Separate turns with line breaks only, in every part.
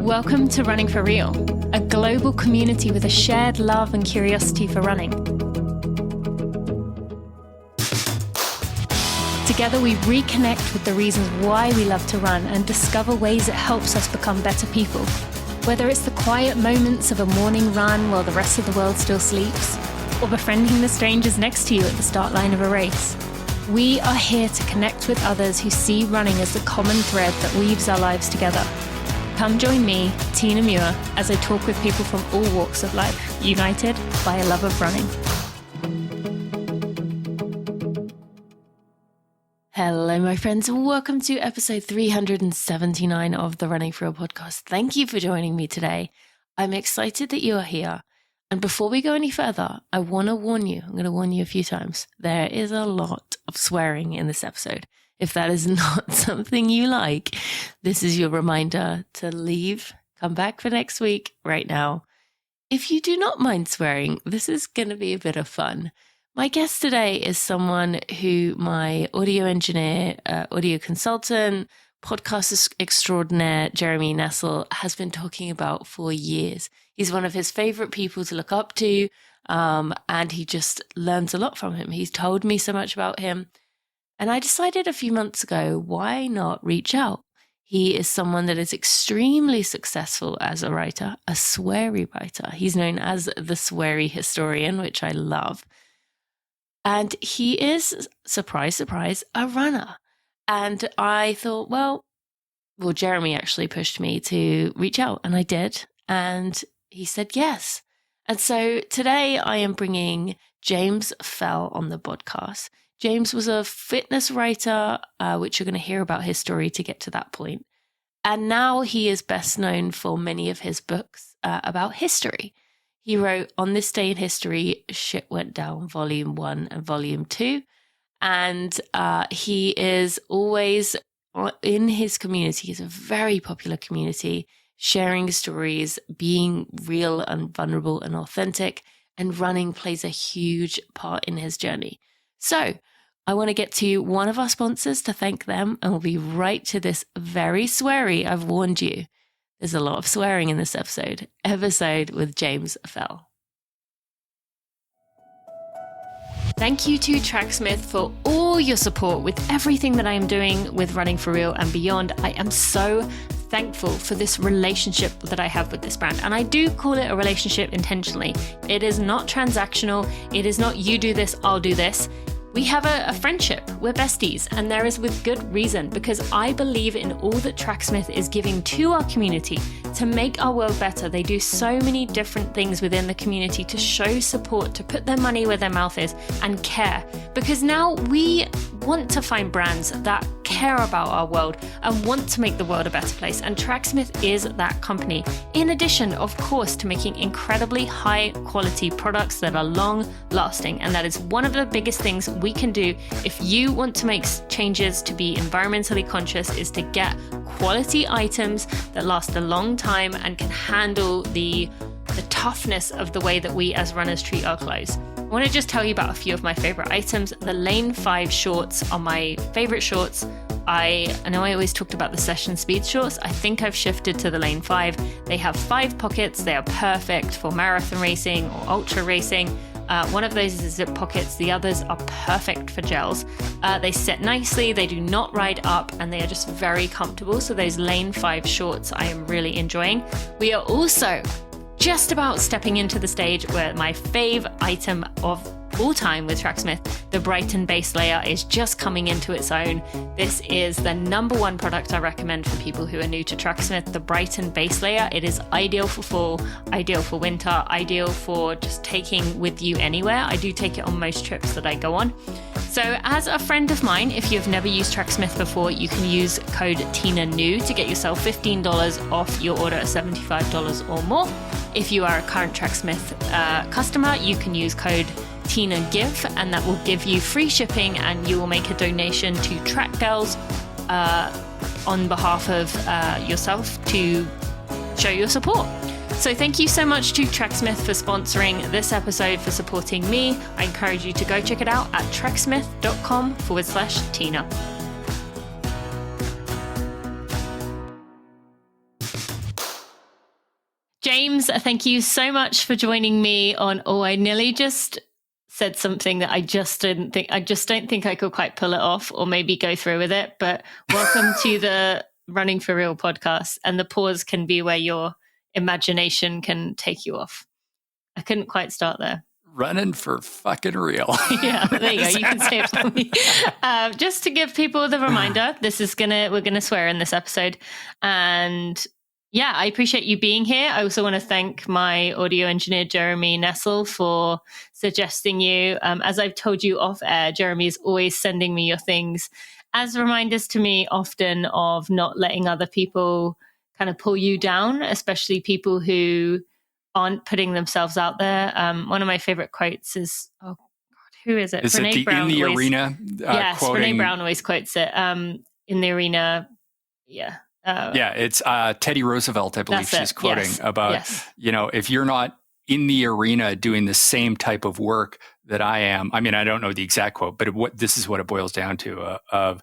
Welcome to Running for Real, a global community with a shared love and curiosity for running. Together we reconnect with the reasons why we love to run and discover ways it helps us become better people. Whether it's the quiet moments of a morning run while the rest of the world still sleeps, or befriending the strangers next to you at the start line of a race, we are here to connect with others who see running as the common thread that weaves our lives together. Come join me, Tina Muir, as I talk with people from all walks of life, united by a love of running. Hello, my friends, and welcome to episode 379 of the Running for Real podcast. Thank you for joining me today. I'm excited that you are here. And before we go any further, I want to warn you, I'm going to warn you a few times, there is a lot of swearing in this episode. If that is not something you like, this is your reminder to leave, come back for next week right now. If you do not mind swearing, this is going to be a bit of fun. My guest today is someone who my audio engineer, audio consultant, podcast extraordinaire, Jeremy Nessel, has been talking about for years. He's one of his favorite people to look up to, and he just learns a lot from him. He's told me so much about him. And I decided a few months ago, why not reach out? He is someone that is extremely successful as a writer, a sweary writer. He's known as the Sweary Historian, which I love. And he is, surprise, surprise, a runner. And I thought, well, Jeremy actually pushed me to reach out, and I did. And he said yes. And so today I am bringing James Fell on the podcast. James was a fitness writer, which you're going to hear about his story to get to that point. And now he is best known for many of his books about history. He wrote On This Day in History, Shit Went Down, Volume 1 and Volume 2. And he is always in his community. He's a very popular community, sharing stories, being real and vulnerable and authentic, and running plays a huge part in his journey. So I want to get to one of our sponsors to thank them, and we'll be right to this very sweary. I've warned you. There's a lot of swearing in this episode with James Fell. Thank you to Tracksmith for all your support with everything that I am doing with Running for Real and beyond. I am so thankful for this relationship that I have with this brand. And I do call it a relationship intentionally. It is not transactional. It is not you do this, I'll do this. We have a friendship. We're besties, and there is with good reason, because I believe in all that Tracksmith is giving to our community to make our world better. They do so many different things within the community to show support, to put their money where their mouth is and care. Because now we want to find brands that care about our world and want to make the world a better place. And Tracksmith is that company. In addition, of course, to making incredibly high quality products that are long lasting. And that is one of the biggest things we can do if you want to make changes to be environmentally conscious, is to get quality items that last a long time and can handle the toughness of the way that we as runners treat our clothes. I want to just tell you about a few of my favorite items. The Lane 5 shorts are my favorite shorts. I know I always talked about the Session Speed shorts. I think I've shifted to the Lane 5. They have 5 pockets. They are perfect for marathon racing or ultra racing. One of those is zip pockets. The others are perfect for gels. They sit nicely. They do not ride up, and they are just very comfortable. So those Lane 5 shorts I am really enjoying. We are also just about stepping into the stage where my fave item of all time with Tracksmith, the Brighton base layer, is just coming into its own. This is the number one product I recommend for people who are new to Tracksmith, the Brighton base layer. It is ideal for fall, ideal for winter, ideal for just taking with you anywhere. I do take it on most trips that I go on. So as a friend of mine, if you've never used Tracksmith before, you can use code TINANEW to get yourself $15 off your order at $75 or more. If you are a current Tracksmith customer, you can use code TINAGIVE, and that will give you free shipping, and you will make a donation to Track Girls on behalf of yourself to show your support. So thank you so much to Tracksmith for sponsoring this episode, for supporting me. I encourage you to go check it out at tracksmith.com/Tina. James, thank you so much for joining me on, I nearly just said something that I just don't think I could quite pull it off or maybe go through with it. But welcome to the Running for Real podcast. And the pause can be where your imagination can take you off. I couldn't quite start there.
Running for fucking real.
Yeah, there you go. You can say it for me. Just to give people the reminder, we're gonna swear in this episode. And yeah, I appreciate you being here. I also want to thank my audio engineer, Jeremy Nessel, for suggesting you. As I've told you off air, Jeremy is always sending me your things as reminders to me often of not letting other people kind of pull you down, especially people who aren't putting themselves out there. One of my favorite quotes is, oh God, who is it?
Is Brene it Brown in the arena?
Yes,
quoting...
Brene Brown always quotes it. In the arena, yeah.
It's Teddy Roosevelt, I believe she's quoting about, if you're not in the arena doing the same type of work that I am. I mean, I don't know the exact quote, but this is what it boils down to, of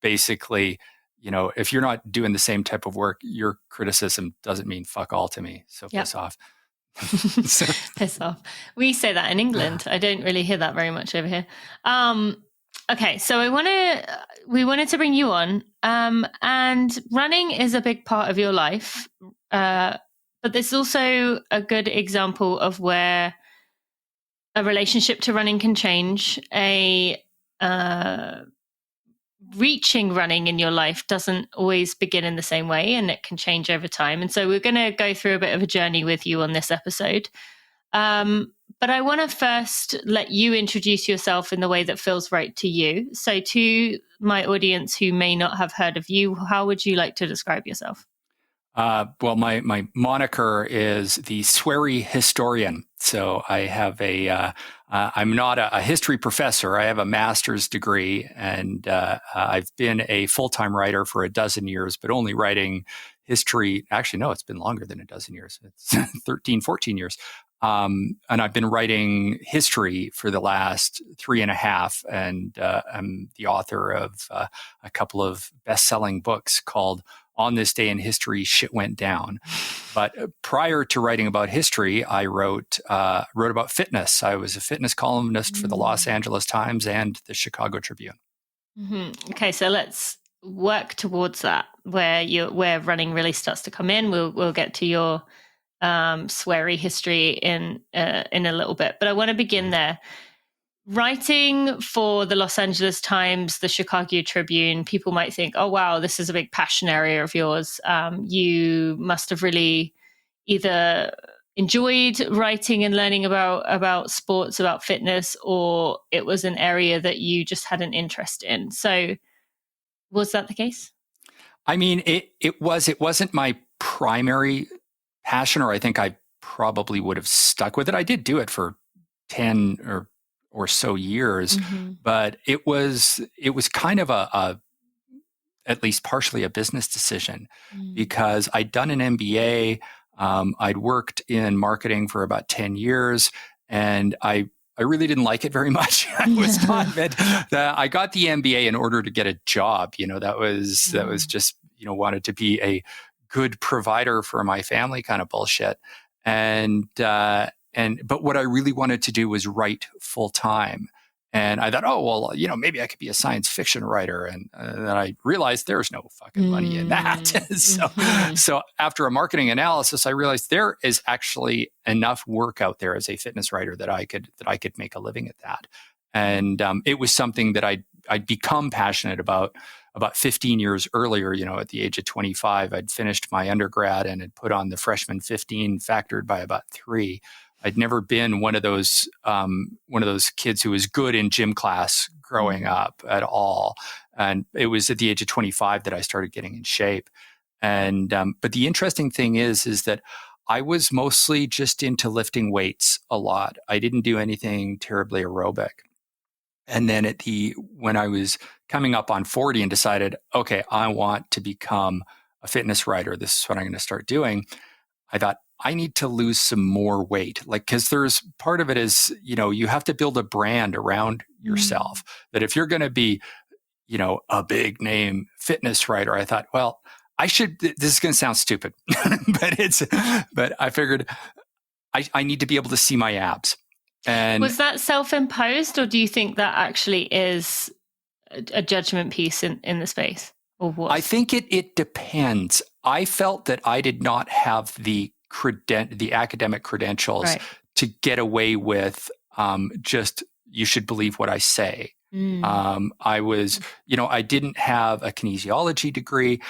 basically, if you're not doing the same type of work, your criticism doesn't mean fuck all to me. So piss off.
Piss off. We say that in England. I don't really hear that very much over here. Okay, so we wanted to bring you on, and running is a big part of your life, but there's also a good example of where a relationship to running can change. Reaching running in your life doesn't always begin in the same way, and it can change over time. And so we're going to go through a bit of a journey with you on this episode. But I want to first let you introduce yourself in the way that feels right to you. So to my audience who may not have heard of you, how would you like to describe yourself?
Well, my moniker is the Sweary Historian. So I have I'm not a history professor. I have a master's degree, and I've been a full-time writer for 12 years, but only writing history. Actually, no, it's been longer than 12 years. It's 13, 14 years. And I've been writing history for the last 3.5, and I'm the author of a couple of best-selling books called On This Day in History, Shit Went Down. But prior to writing about history, I wrote about fitness. I was a fitness columnist for the Los Angeles Times and the Chicago Tribune.
Mm-hmm. Okay, so let's work towards that, where running really starts to come in. We'll get to your sweary history in a little bit, but I want to begin there. Writing for the Los Angeles Times, the Chicago Tribune, people might think, oh wow, this is a big passion area of yours. You must have really either enjoyed writing and learning about sports, about fitness, or it was an area that you just had an interest in. So was that the case?
I mean, it wasn't my primary passion, or I think I probably would have stuck with it. I did do it for 10 or so years, but it was kind of at least partially a business decision, because I'd done an MBA. I'd worked in marketing for about 10 years, and I really didn't like it very much. I was confident that I got the MBA in order to get a job. That was just, wanted to be a good provider for my family kind of bullshit. But what I really wanted to do was write full time. And I thought, oh, well, maybe I could be a science fiction writer. And then I realized there's no fucking money in that. So after a marketing analysis, I realized there is actually enough work out there as a fitness writer that I could make a living at that. And it was something that I'd become passionate about 15 years earlier. At the age of 25, I'd finished my undergrad and had put on the freshman 15 factored by about 3. I'd never been one of those kids who was good in gym class growing up at all. And it was at the age of 25 that I started getting in shape. And but the interesting thing is that I was mostly just into lifting weights a lot. I didn't do anything terribly aerobic. And then when I was coming up on 40 and decided, okay, I want to become a fitness writer, this is what I'm going to start doing, I thought, I need to lose some more weight. Because there's part of it is, you have to build a brand around yourself. That if you're going to be, a big name fitness writer, I thought, well, this is going to sound stupid, but I figured I need to be able to see my abs. And
was that self-imposed, or do you think that actually is a judgment piece in the space, or what?
I think it depends. I felt that I did not have the academic credentials to get away with just, you should believe what I say. I was, I didn't have a kinesiology degree.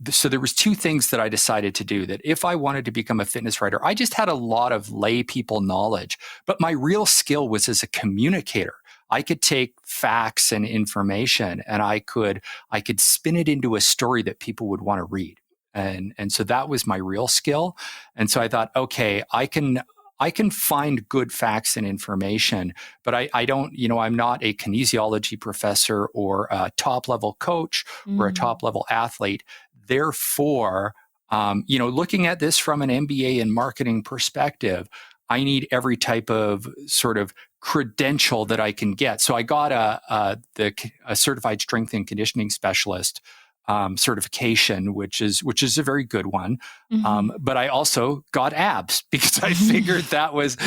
So there was two things that I decided to do. That if I wanted to become a fitness writer, I just had a lot of lay people knowledge, but my real skill was as a communicator. I could take facts and information and I could spin it into a story that people would want to read. And so that was my real skill. And so I thought, okay, I can find good facts and information, but I don't, I'm not a kinesiology professor or a top level coach or a top level athlete. Therefore, looking at this from an MBA and marketing perspective, I need every type of sort of credential that I can get. So I got a certified strength and conditioning specialist certification, which is a very good one. But I also got abs because I figured that was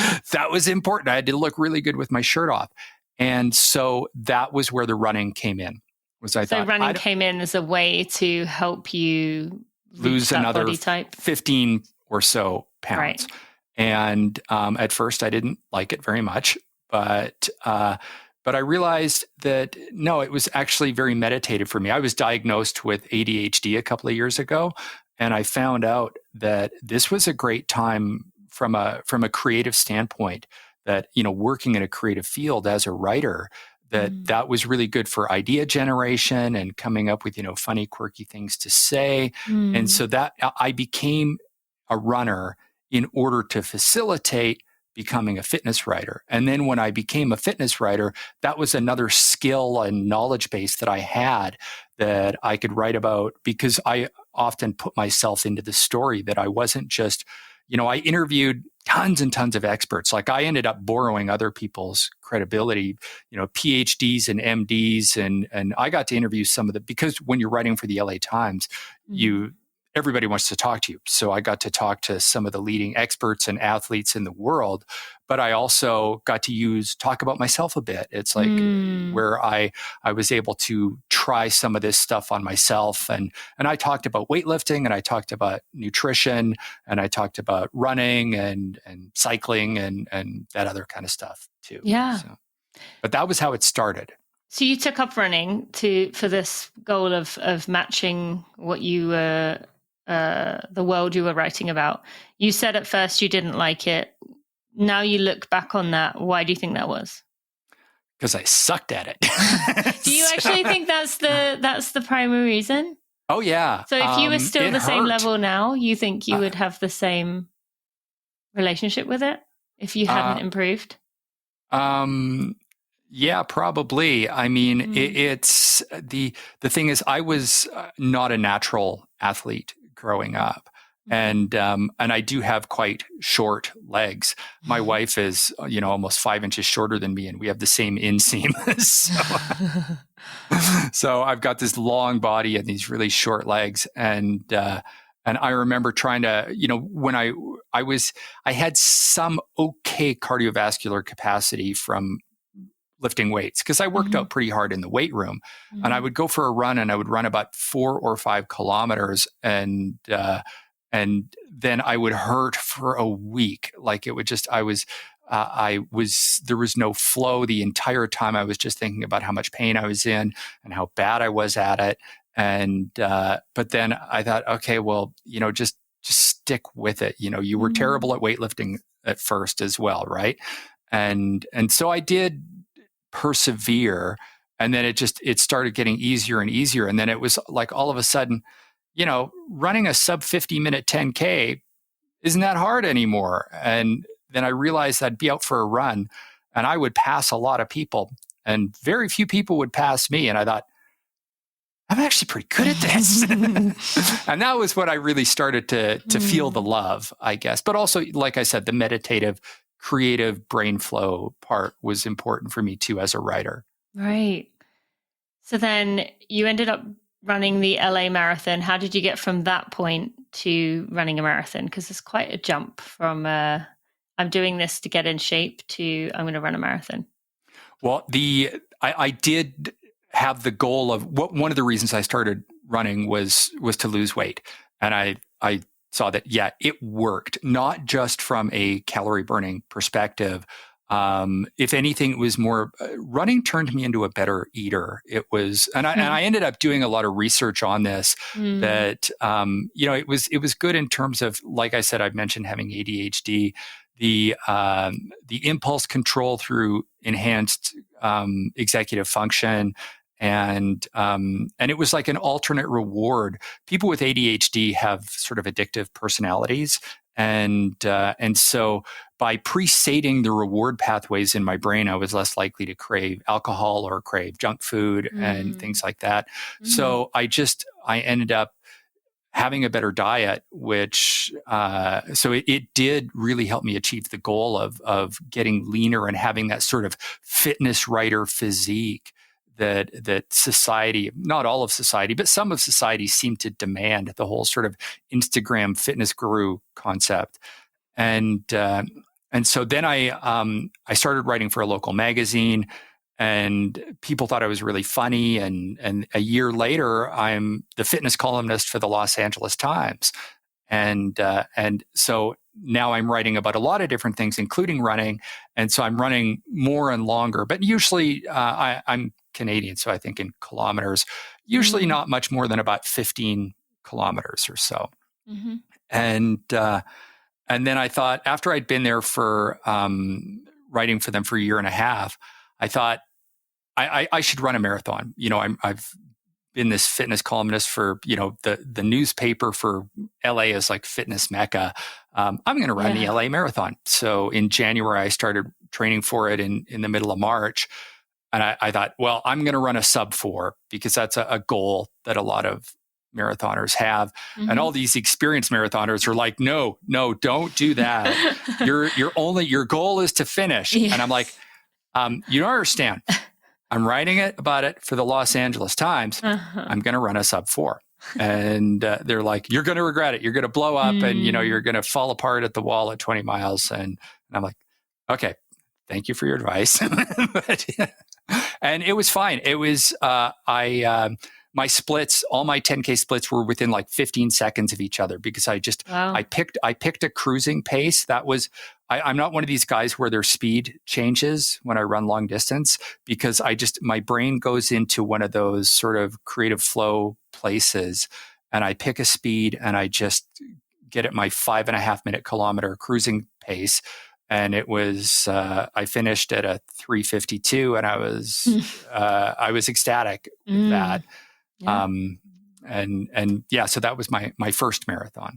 important. I had to look really good with my shirt off. And so that was where the running came in.
Running came in as a way to help you
lose another 15 or so pounds. Right. And at first I didn't like it very much, but I realized that, no, it was actually very meditative for me. I was diagnosed with ADHD a couple of years ago, and I found out that this was a great time from a creative standpoint, that, working in a creative field as a writer, that was really good for idea generation and coming up with, funny, quirky things to say. And so that I became a runner in order to facilitate becoming a fitness writer. And then when I became a fitness writer, that was another skill and knowledge base that I had that I could write about, because I often put myself into the story, that I wasn't just, I interviewed tons and tons of experts. Like I ended up borrowing other people's credibility, PhDs and MDs. And I got to interview some of because when you're writing for the LA Times, everybody wants to talk to you. So I got to talk to some of the leading experts and athletes in the world, but I also got to talk about myself a bit. It's like where I was able to try some of this stuff on myself. And I talked about weightlifting, and I talked about nutrition, and I talked about running and cycling and that other kind of stuff too.
Yeah.
So, but that was how it started.
So you took up running for this goal of matching what you were, the world you were writing about. You said at first you didn't like it. Now you look back on that. Why do you think that was?
Because I sucked at it.
Do you actually think that's the primary reason?
Oh yeah.
So if you were still the same level now, you think you would have the same relationship with it if you hadn't improved?
Yeah, probably. I mean, it's the thing is, I was not a natural athlete growing up, and I do have quite short legs. My wife is, almost 5 inches shorter than me, and we have the same inseam. So I've got this long body and these really short legs, and I remember trying to, when I had some okay cardiovascular capacity from lifting weights, because I worked out pretty hard in the weight room, and I would go for a run, and I would run about 4 or 5 kilometers, and then I would hurt for a week. Like it would just, there was no flow the entire time. I was just thinking about how much pain I was in and how bad I was at it. And, but then I thought, okay, well, just stick with it. You were terrible at weightlifting at first as well. Right. And so I did persevere, and then it started getting easier and easier. And then it was like, all of a sudden, running a sub 50-minute 10K isn't that hard anymore. And then I realized I'd be out for a run and I would pass a lot of people, and very few people would pass me. And I thought, I'm actually pretty good at this. And that was when I really started to feel the love, I guess. But also, like I said, the meditative, creative brain flow part was important for me too as a writer.
Right. So then you ended up running the LA marathon. How did you get from that point to running a marathon? Because it's quite a jump from I'm doing this to get in shape to I'm going to run a marathon.
Well, I did have the goal of one of the reasons I started running was to lose weight. And I saw that, yeah, it worked, not just from a calorie burning perspective. If anything, it was more running turned me into a better eater. It was, and I ended up doing a lot of research on this that, it was good in terms of, like I said, I've mentioned having ADHD, the impulse control through enhanced, executive function. And it was like an alternate reward. People with ADHD have sort of addictive personalities. And so by pre-sating the reward pathways in my brain, I was less likely to crave alcohol or crave junk food and things like that. So I ended up having a better diet, which, so it did really help me achieve the goal of getting leaner and having that sort of fitness writer physique that society, not all of society, but some of society seemed to demand, the whole sort of Instagram fitness guru concept. And so then I started writing for a local magazine, and people thought I was really funny. And a year later, I'm the fitness columnist for the Los Angeles Times. And so now I'm writing about a lot of different things, including running. And so I'm running more and longer, but usually I'm Canadian, so I think in kilometers, usually not much more than about 15 kilometers or so. And then I thought, after I'd been there for writing for them for a year and a half, I thought I should run a marathon. I've been this fitness columnist for, the newspaper for LA is like fitness mecca. I'm going to run the LA marathon. So in January, I started training for it in the middle of March. And I thought, well, I'm going to run a sub-4 because that's a goal that a lot of marathoners have. And all these experienced marathoners are like, no, don't do that. Your goal is to finish. Yes. And I'm like, you don't understand. I'm writing about it for the Los Angeles Times. I'm going to run a sub-4. And they're like, you're going to regret it. You're going to blow up and, you're going to fall apart at the wall at 20 miles. And I'm like, okay, thank you for your advice. And it was fine. It was, my splits, all my 10K splits were within like 15 seconds of each other because I picked a cruising pace. That was, I'm not one of these guys where their speed changes when I run long distance because my brain goes into one of those sort of creative flow places and I pick a speed and I just get at my 5.5 minute kilometer cruising pace. And it was, I finished at a 3:52 and I was ecstatic with that. Yeah. And yeah, so that was my first marathon.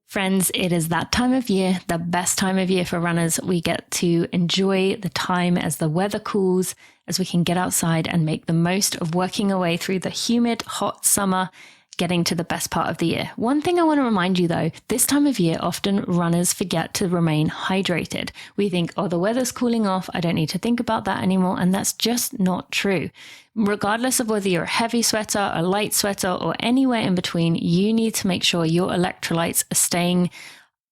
Friends, it is that time of year, the best time of year for runners. We get to enjoy the time as the weather cools, as we can get outside and make the most of working our way through the humid, hot summer, getting to the best part of the year. One thing I want to remind you though, this time of year, often runners forget to remain hydrated. We think, oh, the weather's cooling off. I don't need to think about that anymore. And that's just not true. Regardless of whether you're a heavy sweater, a light sweater, or anywhere in between, you need to make sure your electrolytes are staying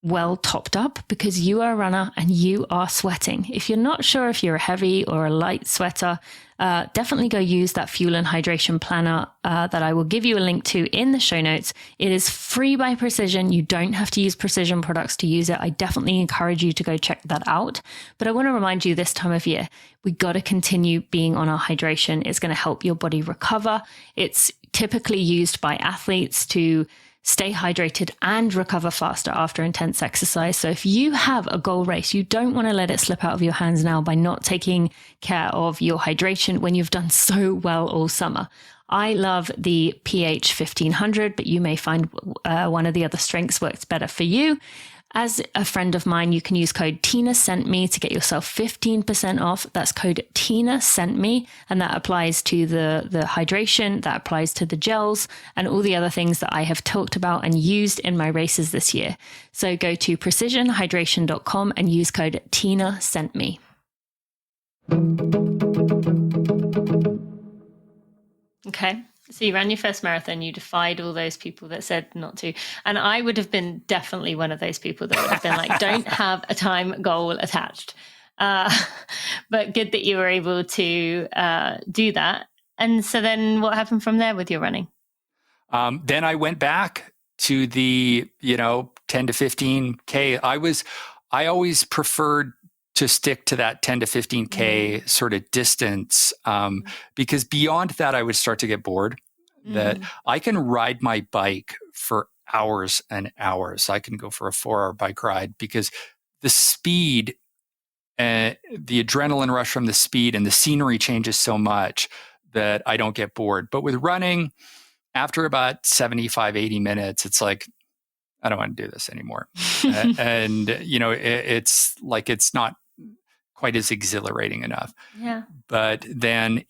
well topped up because you are a runner and you are sweating. If you're not sure if you're a heavy or a light sweater, definitely go use that fuel and hydration planner that I will give you a link to in the show notes. It is free by Precision. You don't have to use Precision products to use it. I definitely encourage you to go check that out. But I want to remind you this time of year, we got to continue being on our hydration. It's going to help your body recover. It's typically used by athletes to stay hydrated and recover faster after intense exercise. So if you have a goal race, you don't want to let it slip out of your hands now by not taking care of your hydration when you've done so well all summer. I love the pH 1500, but you may find one of the other strengths works better for you. As a friend of mine, you can use code Tina Sent Me to get yourself 15% off. That's code Tina Sent Me. And that applies to the hydration, that applies to the gels and all the other things that I have talked about and used in my races this year. So go to precisionhydration.com and use code Tina Sent Me. Okay. So you ran your first marathon, you defied all those people that said not to. And I would have been definitely one of those people that would have been like, don't have a time goal attached. But good that you were able to do that. And so then what happened from there with your running?
Then I went back to the, 10 to 15K. I always preferred to stick to that 10 to 15K sort of distance, because beyond that, I would start to get bored. That I can ride my bike for hours and hours. I can go for a 4-hour bike ride because the speed, the adrenaline rush from the speed and the scenery changes so much that I don't get bored. But with running, after about 75, 80 minutes, it's like, I don't want to do this anymore. And, it's like, it's not quite as exhilarating enough.
Yeah.
But then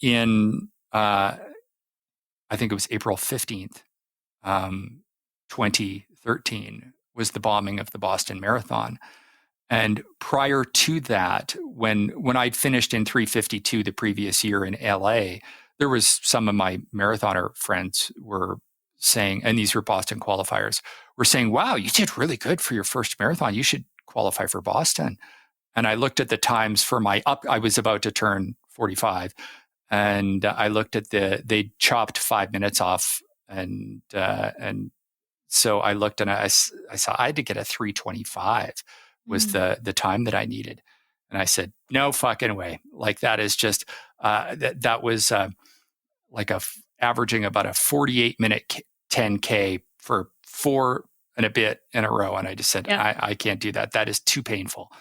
I think it was April 15th, 2013 was the bombing of the Boston Marathon. And prior to that, when I'd finished in 3:52 the previous year in LA, there was some of my marathoner friends were saying, and these were Boston qualifiers, were saying, wow, you did really good for your first marathon. You should qualify for Boston. And I looked at the times for I was about to turn 45. And I looked at they chopped 5 minutes off. And so I looked and I saw I had to get a 3:25 was the time that I needed. And I said, no fucking way. Like that is just, that was like averaging about a 48-minute 10K for 4 and a bit in a row. And I just said, I can't do that. That is too painful.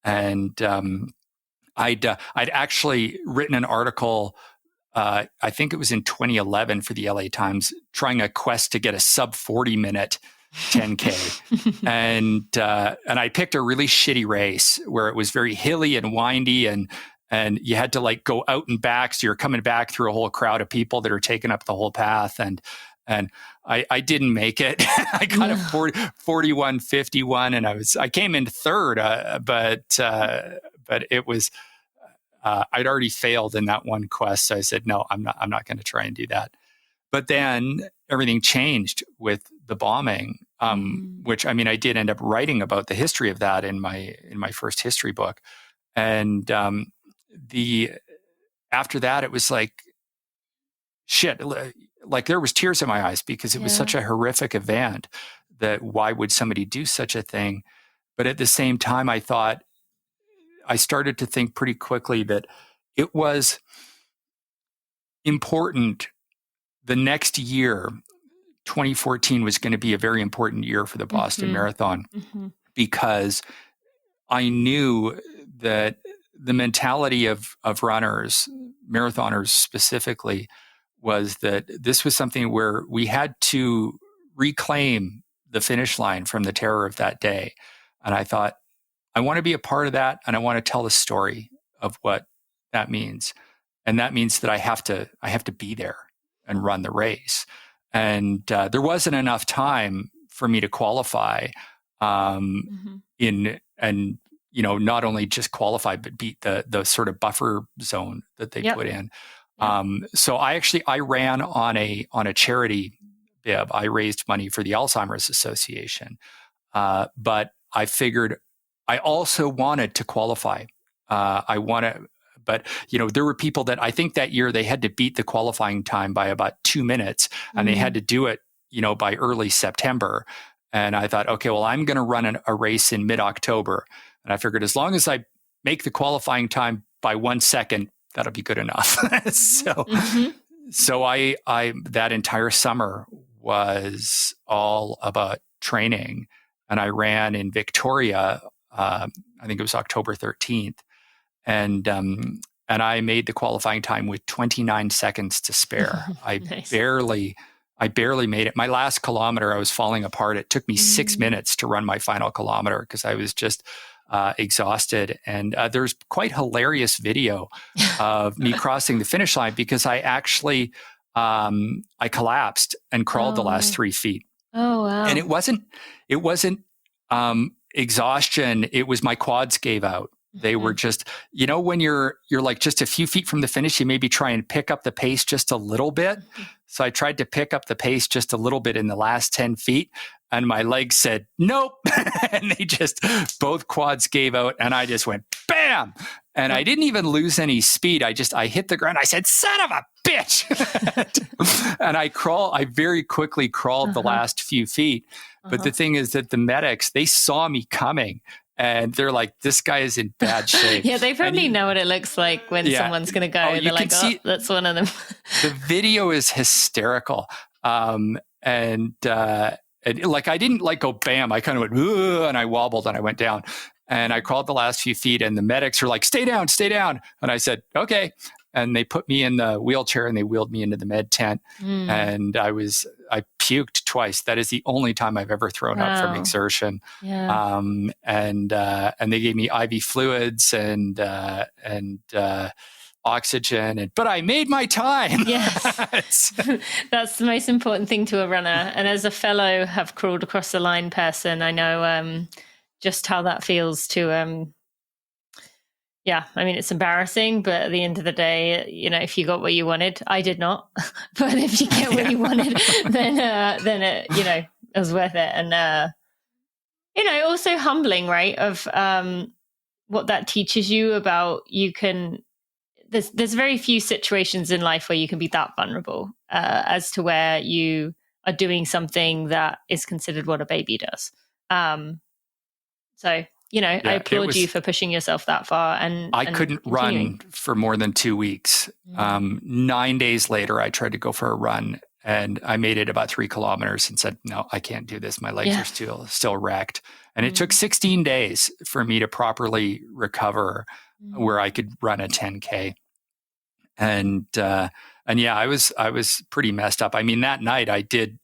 And I'd actually written an article, I think it was in 2011 for the LA Times, trying a quest to get a sub 40-minute 10K. and I picked a really shitty race where it was very hilly and windy and you had to like go out and back. So you're coming back through a whole crowd of people that are taking up the whole path. And I didn't make it. I got a 41:51 and I came in third, but it was, I'd already failed in that one quest. So I said, no, I'm not going to try and do that. But then everything changed with the bombing, which I mean, I did end up writing about the history of that in my first history book. And after that, it was like, shit, like there was tears in my eyes because it was such a horrific event that why would somebody do such a thing? But at the same time, I started to think pretty quickly that it was important. The next year, 2014 was going to be a very important year for the Boston Marathon because I knew that the mentality of runners, marathoners specifically, was that this was something where we had to reclaim the finish line from the terror of that day. And I thought, I want to be a part of that, and I want to tell the story of what that means. And that means that I have to be there and run the race. And there wasn't enough time for me to qualify not only just qualify, but beat the sort of buffer zone that they put in. So I ran on a charity bib. I raised money for the Alzheimer's Association. But I figured I also wanted to qualify. But there were people that I think that year they had to beat the qualifying time by about 2 minutes, and they had to do it, by early September. And I thought, okay, well, I'm going to run a race in mid-October. And I figured as long as I make the qualifying time by 1 second, that'll be good enough. So I that entire summer was all about training, and I ran in Victoria. I think it was October 13th, and I made the qualifying time with 29 seconds to spare.
Nice.
I barely made it. My last kilometer, I was falling apart. It took me 6 minutes to run my final kilometer because I was just exhausted. And there's quite hilarious video of me crossing the finish line because I actually I collapsed and crawled the last 3 feet.
Oh wow!
And it wasn't exhaustion. It was my quads gave out. They were just, when you're like just a few feet from the finish, you maybe try and pick up the pace just a little bit. So I tried to pick up the pace just a little bit in the last 10 feet, and my legs said, nope. And they just, both quads gave out, and I just went, bam. And I didn't even lose any speed. I hit the ground. I said, son of a bitch. And I very quickly crawled the last few feet. But the thing is that the medics, they saw me coming. And they're like, this guy is in bad shape.
Yeah, they probably know what it looks like when someone's going to go. And they're like, that's one of them.
The video is hysterical. And like, I didn't like go bam. I kind of went, and I wobbled and I went down. And I crawled the last few feet, and the medics were like, stay down, stay down. And I said, okay. And they put me in the wheelchair and they wheeled me into the med tent. And I puked twice. That is the only time I've ever thrown up from exertion. Yeah. And they gave me IV fluids and oxygen, but I made my time.
Yes. That's the most important thing to a runner. And as a fellow have crawled across the line person, I know just how that feels to it's embarrassing, but at the end of the day, if you got what you wanted, I did not, but if you get what you wanted, then it was worth it. And, also humbling, right? Of, what that teaches you about, there's very few situations in life where you can be that vulnerable, as to where you are doing something that is considered what a baby does. I applaud you for pushing yourself that far. And
I couldn't run for more than 2 weeks. 9 days later, I tried to go for a run, and I made it about 3 kilometers and said, no, I can't do this. My legs are still wrecked. And it took 16 days for me to properly recover where I could run a 10K. And I was pretty messed up. I mean, that night I did,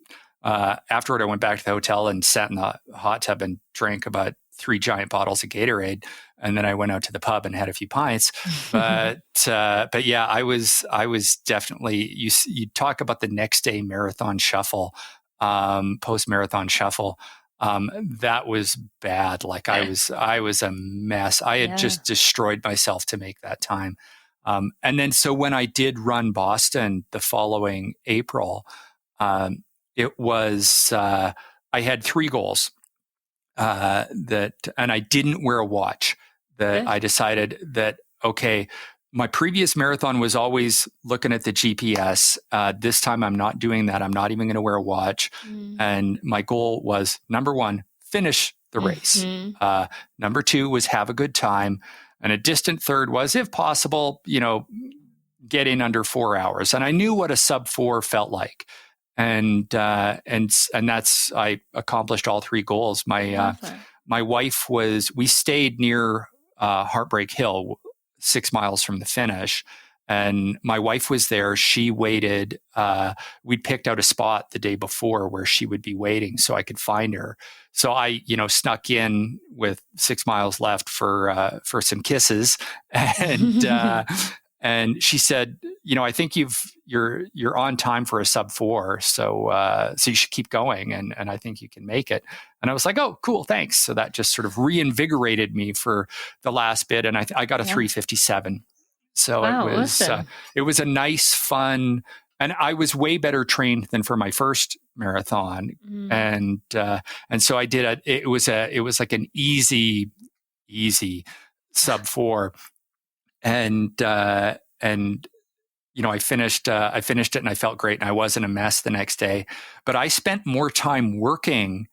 afterward, I went back to the hotel and sat in the hot tub and drank about 3 giant bottles of Gatorade, and then I went out to the pub and had a few pints. But yeah, I was definitely, you talk about the next day marathon shuffle, post marathon shuffle. That was bad. Like I was a mess. I had just destroyed myself to make that time. And then, so when I did run Boston the following April, it was, I had 3 goals. And I didn't wear a watch. I decided that, okay, my previous marathon was always looking at the GPS. This time I'm not doing that. I'm not even going to wear a watch. And my goal was, number 1, finish the race. Number 2 was have a good time. And a distant third was, if possible, get in under 4 hours. And I knew what a sub 4 felt like. And that's, I accomplished all 3 goals. My wife we stayed near Heartbreak Hill, 6 miles from the finish. And my wife was there. She waited. We'd picked out a spot the day before where she would be waiting so I could find her. So I, snuck in with 6 miles left for some kisses. And she said, I think you're on time for a sub 4. So you should keep going. And I think you can make it. And I was like, oh, cool. Thanks. So that just sort of reinvigorated me for the last bit. And I got a 3:57. So wow, awesome. It was a nice, fun, and I was way better trained than for my first marathon. And so I did it was like an easy sub 4. And I finished it and I felt great, and I wasn't a mess the next day. But I spent more time working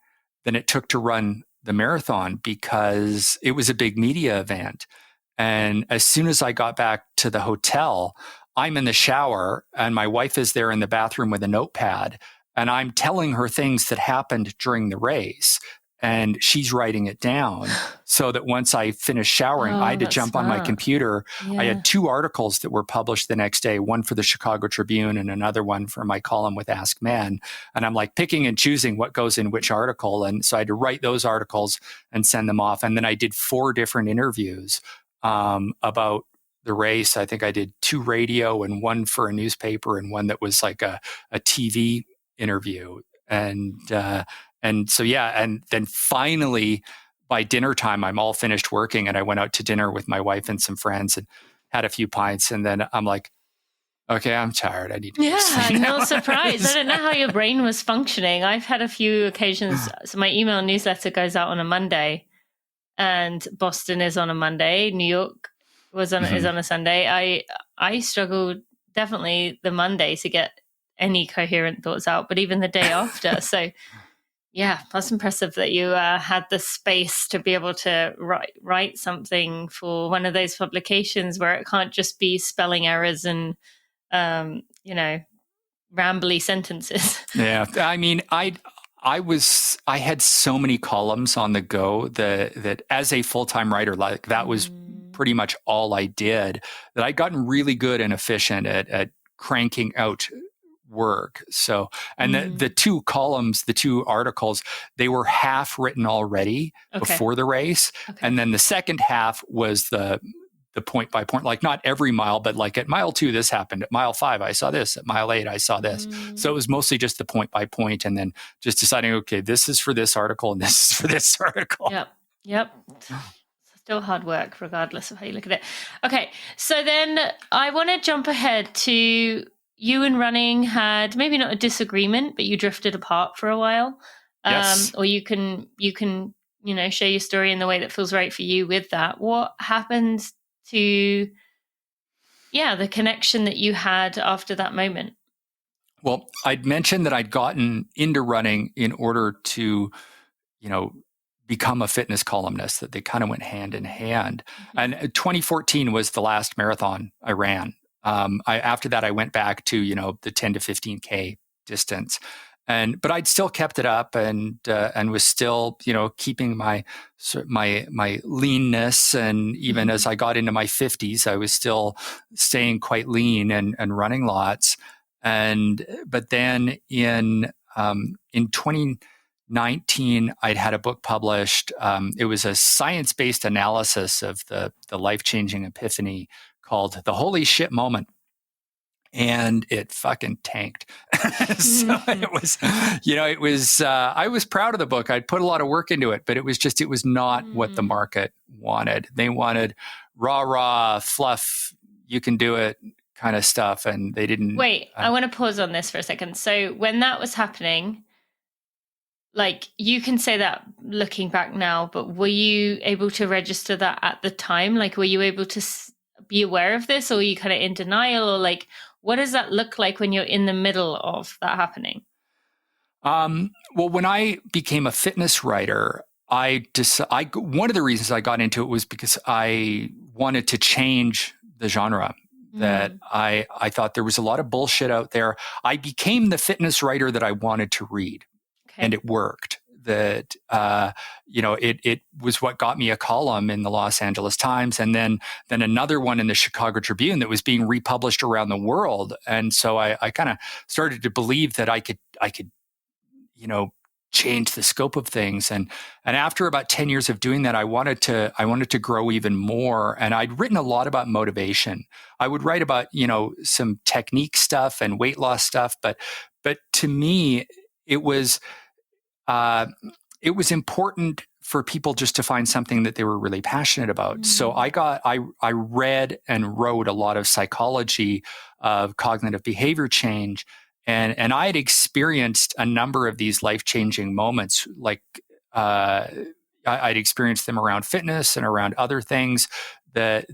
than it took to run the marathon because it was a big media event. And as soon as I got back to the hotel, I'm in the shower and my wife is there in the bathroom with a notepad, and I'm telling her things that happened during the race. And she's writing it down so that once I finished showering, I had to jump on my computer. Yeah. I had 2 articles that were published the next day, one for the Chicago Tribune and another one for my column with Ask Men. And I'm like picking and choosing what goes in which article. And so I had to write those articles and send them off. And then I did 4 different interviews about the race. I think I did 2 radio and 1 for a newspaper and 1 that was like a TV interview. And so, yeah. And then finally, by dinner time, I'm all finished working, and I went out to dinner with my wife and some friends and had a few pints. And then I'm like, okay, I'm tired. I need to go to sleep now.
No surprise. I don't know how your brain was functioning. I've had a few occasions. So my email newsletter goes out on a Monday, and Boston is on a Monday. New York is on a Sunday. I struggled definitely the Monday to get any coherent thoughts out, but even the day after. So yeah, that's impressive that you had the space to be able to write something for one of those publications where it can't just be spelling errors and rambly sentences.
Yeah, I mean, I had so many columns on the go that as a full-time writer, like that was pretty much all I did, that I'd gotten really good and efficient at cranking out work. So, and the two columns, the two articles, they were half written already before the race. Okay. And then the second half was the point by point, like not every mile, but like at mile 2, this happened. At mile 5, I saw this. At mile 8, I saw this. So it was mostly just the point by point, and then just deciding, okay, this is for this article and this is for this article.
Yep. Still hard work, regardless of how you look at it. Okay. So then I want to jump ahead to you and running had maybe not a disagreement, but you drifted apart for a while.
Yes.
Or you can, share your story in the way that feels right for you with that. What happened to, the connection that you had after that moment?
Well, I'd mentioned that I'd gotten into running in order to, become a fitness columnist, that they kind of went hand in hand. And 2014 was the last marathon I ran. After that, I went back to, the 10 to 15K distance. But I'd still kept it up and was still, keeping my leanness. And even as I got into my 50s, I was still staying quite lean and running lots. But then in 2019, I'd had a book published. It was a science-based analysis of the life-changing epiphany called The Holy Shit Moment. And it fucking tanked. So it was, I was proud of the book. I'd put a lot of work into it, but it was not what the market wanted. They wanted rah, fluff, you can do it kind of stuff. And they didn't.
Wait, I want to pause on this for a second. So when that was happening, like you can say that looking back now, but were you able to register that at the time? Like, were you able to be aware of this, or were you kind of in denial, or like, what does that look like when you're in the middle of that happening?
Well, when I became a fitness writer, one of the reasons I got into it was because I wanted to change the genre. That I thought there was a lot of bullshit out there. I became the fitness writer that I wanted to read, and it worked. That it was what got me a column in the Los Angeles Times, and then another one in the Chicago Tribune that was being republished around the world. And so I kind of started to believe that I could change the scope of things. And after about 10 years of doing that, I wanted to grow even more. And I'd written a lot about motivation. I would write about some technique stuff and weight loss stuff, but to me it was important for people just to find something that they were really passionate about. So I read and wrote a lot of psychology of cognitive behavior change. And I had experienced a number of these life-changing moments, like I'd experienced them around fitness and around other things that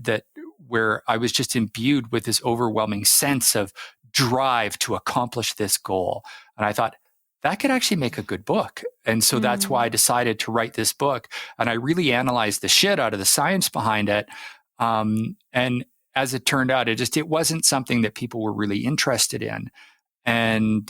where I was just imbued with this overwhelming sense of drive to accomplish this goal. And I thought, that could actually make a good book. And so that's why I decided to write this book. And I really analyzed the shit out of the science behind it. And as it turned out, it wasn't something that people were really interested in. And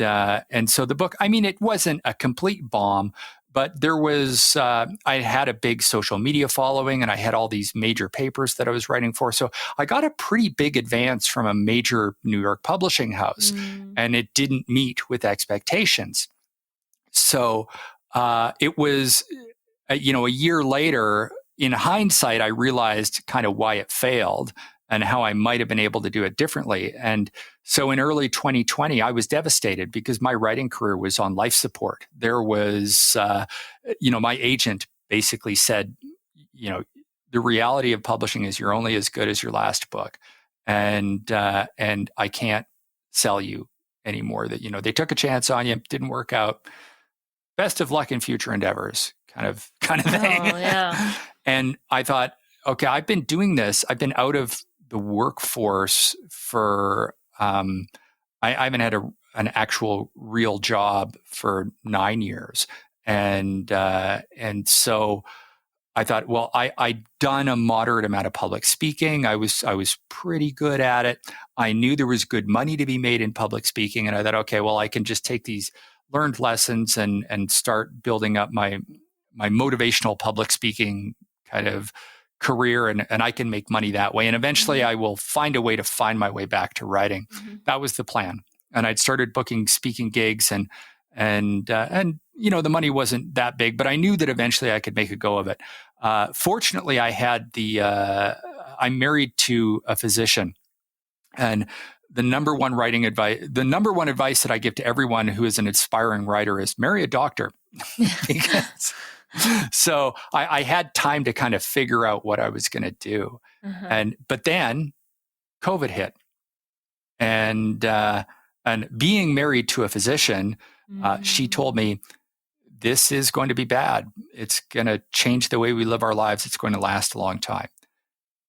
so the book, I mean, it wasn't a complete bomb, but there was, I had a big social media following, and I had all these major papers that I was writing for. So I got a pretty big advance from a major New York publishing house, and it didn't meet with expectations. So it was, a year later, in hindsight, I realized kind of why it failed and how I might have been able to do it differently. And so in early 2020, I was devastated because my writing career was on life support. There was, my agent basically said, the reality of publishing is you're only as good as your last book. And I can't sell you anymore. That, they took a chance on you, didn't work out. Best of luck in future endeavors, kind of thing.
Oh, yeah.
And I thought, okay, I've been doing this. I've been out of the workforce for, I haven't had an actual real job for 9 years. And so I thought, well, I'd done a moderate amount of public speaking. I was pretty good at it. I knew there was good money to be made in public speaking. And I thought, okay, well, I can just take these learned lessons and start building up my motivational public speaking kind of career, and I can make money that way. And eventually I will find a way to find my way back to writing. That was the plan. And I'd started booking speaking gigs and the money wasn't that big, but I knew that eventually I could make a go of it. Fortunately, I'm married to a physician, and the number one advice that I give to everyone who is an aspiring writer is marry a doctor. Because, so I had time to kind of figure out what I was going to do. But then COVID hit, and being married to a physician, she told me, this is going to be bad. It's going to change the way we live our lives. It's going to last a long time.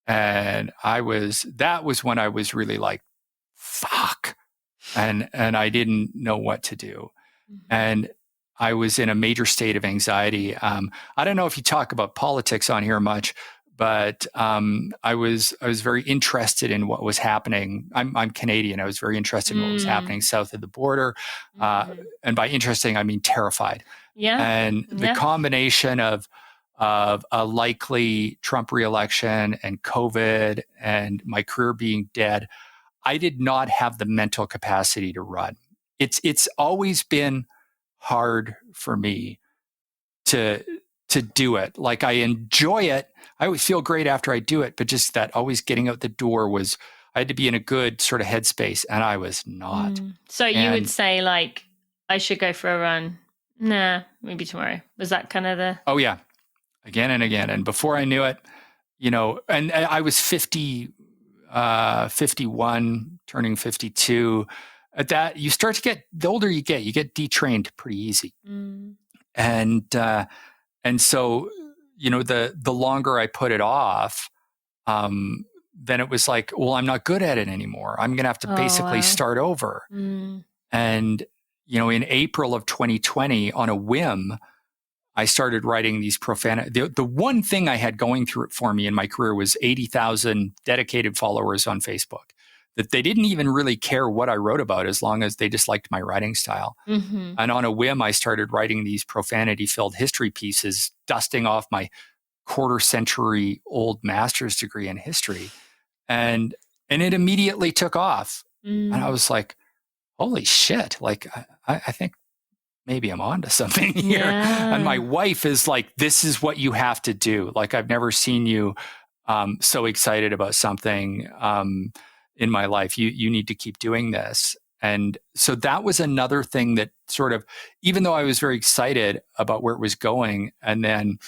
And that was when I was really like, fuck. And I didn't know what to do. And I was in a major state of anxiety. I don't know if you talk about politics on here much, but I was very interested in what was happening. I'm Canadian. I was very interested in what was happening south of the border. And by interesting, I mean terrified.
Yeah.
And the combination of a likely Trump reelection and COVID and my career being dead, I did not have the mental capacity to run. It's always been hard for me to do it. Like, I enjoy it. I always feel great after I do it, but just that always getting out the door I had to be in a good sort of headspace, and I was not.
So you would say, like, I should go for a run. Nah, maybe tomorrow. Was that kind of the...
Oh yeah. Again and again. And before I knew it, and I was 51, turning 52. At that, you start to get, the older you get detrained pretty easy. And so, the longer I put it off, then it was like, well, I'm not good at it anymore. I'm going to have to basically start over. And, in April of 2020, on a whim, I started writing these the one thing I had going through it for me in my career was 80,000 dedicated followers on Facebook, that they didn't even really care what I wrote about as long as they just liked my writing style. And on a whim, I started writing these profanity-filled history pieces, dusting off my quarter-century-old master's degree in history. And it immediately took off. And I was like, holy shit, like, I think maybe I'm onto something here.
Yeah.
And my wife is like, this is what you have to do. Like, I've never seen you so excited about something in my life. You need to keep doing this. And so that was another thing that sort of, even though I was very excited about where it was going, and then,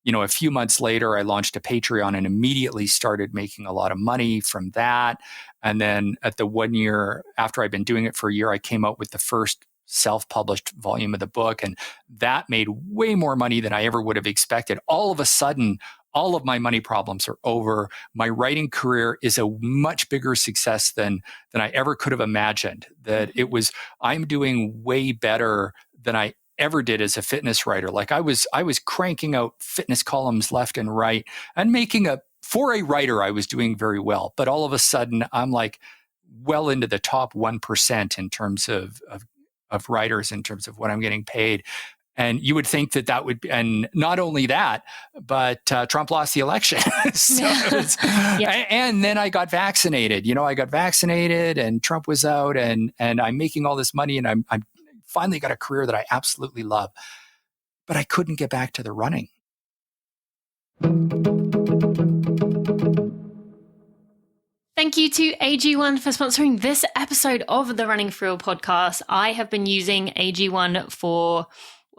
a few months later, I launched a Patreon and immediately started making a lot of money from that. And then at the 1 year, after I'd been doing it for a year, I came out with the first self-published volume of the book. And that made way more money than I ever would have expected. All of a sudden, all of my money problems are over. My writing career is a much bigger success than I ever could have imagined. That I'm doing way better than I ever did as a fitness writer. Like, I was cranking out fitness columns left and right, and for a writer, I was doing very well. But all of a sudden, I'm like well into the top 1% in terms of writers, in terms of what I'm getting paid. And you would think that would be, and not only that, but Trump lost the election. And then I got vaccinated. I got vaccinated, and Trump was out, and I'm making all this money, and I'm finally got a career that I absolutely love. But I couldn't get back to the running.
Thank you to AG1 for sponsoring this episode of the Running For Real podcast. I have been using AG1 for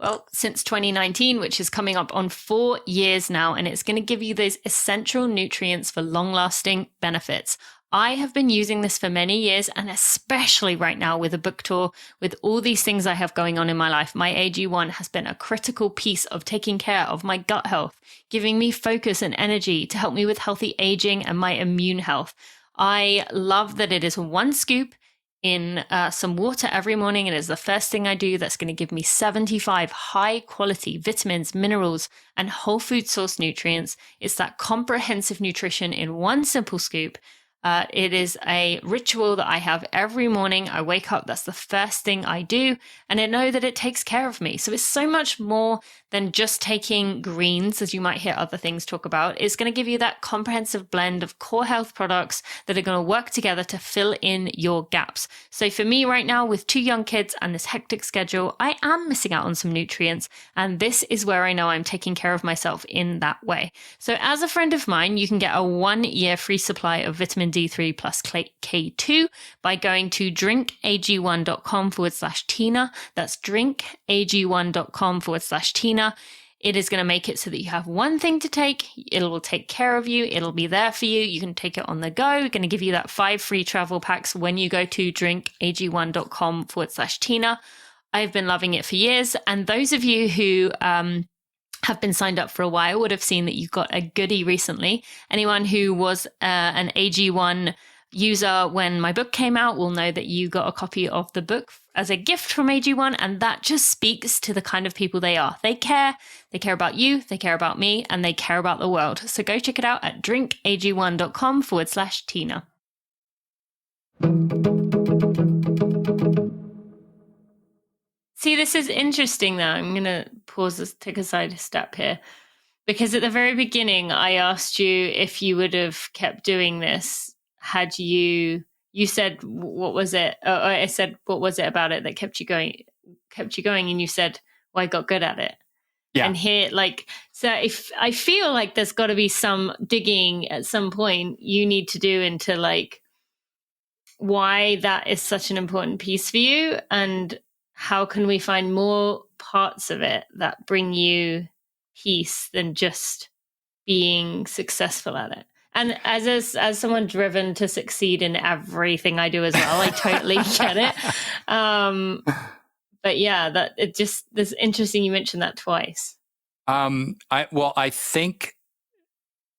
Well, since 2019, which is coming up on 4 years now, and it's going to give you those essential nutrients for long-lasting benefits. I have been using this for many years, and especially right now with a book tour, with all these things I have going on in my life, my AG1 has been a critical piece of taking care of my gut health, giving me focus and energy to help me with healthy aging and my immune health. I love that it is 1 scoop in some water every morning. It is the first thing I do. That's going to give me 75 high quality vitamins, minerals, and whole food source nutrients. It's that comprehensive nutrition in 1 simple scoop. It is a ritual that I have every morning. I wake up, that's the first thing I do, and I know that it takes care of me. So it's so much more than just taking greens, as you might hear other things talk about. It's going to give you that comprehensive blend of core health products that are going to work together to fill in your gaps. So for me right now, with 2 young kids and this hectic schedule, I am missing out on some nutrients, and this is where I know I'm taking care of myself in that way. So as a friend of mine, you can get a 1-year free supply of vitamin D3 plus K2 by going to drinkag1.com/Tina. That's drinkag1.com/Tina. It is going to make it so that you have 1 thing to take. It will take care of you. It'll be there for you. You can take it on the go. We're going to give you that 5 free travel packs when you go to drinkag1.com/Tina. I've been loving it for years. And those of you who have been signed up for a while would have seen that you got a goodie recently. Anyone who was an AG1 user when my book came out will know that you got a copy of the book as a gift from AG1, and that just speaks to the kind of people they are. They care about you, they care about me, and they care about the world. So go check it out at drinkag1.com/Tina. See, this is interesting though. I'm going to pause this, take a side step here, because at the very beginning, I asked you if you would have kept doing this had you said, what was it? I said, what was it about it that kept you going? And you said, well, I got good at it. Yeah. And here, so if I feel like there's got to be some digging at some point you need to do into why that is such an important piece for you, and how can we find more parts of it that bring you peace than just being successful at it? And as someone driven to succeed in everything I do as well, I totally get it. But yeah, that it just, it's interesting you mentioned that twice.
I think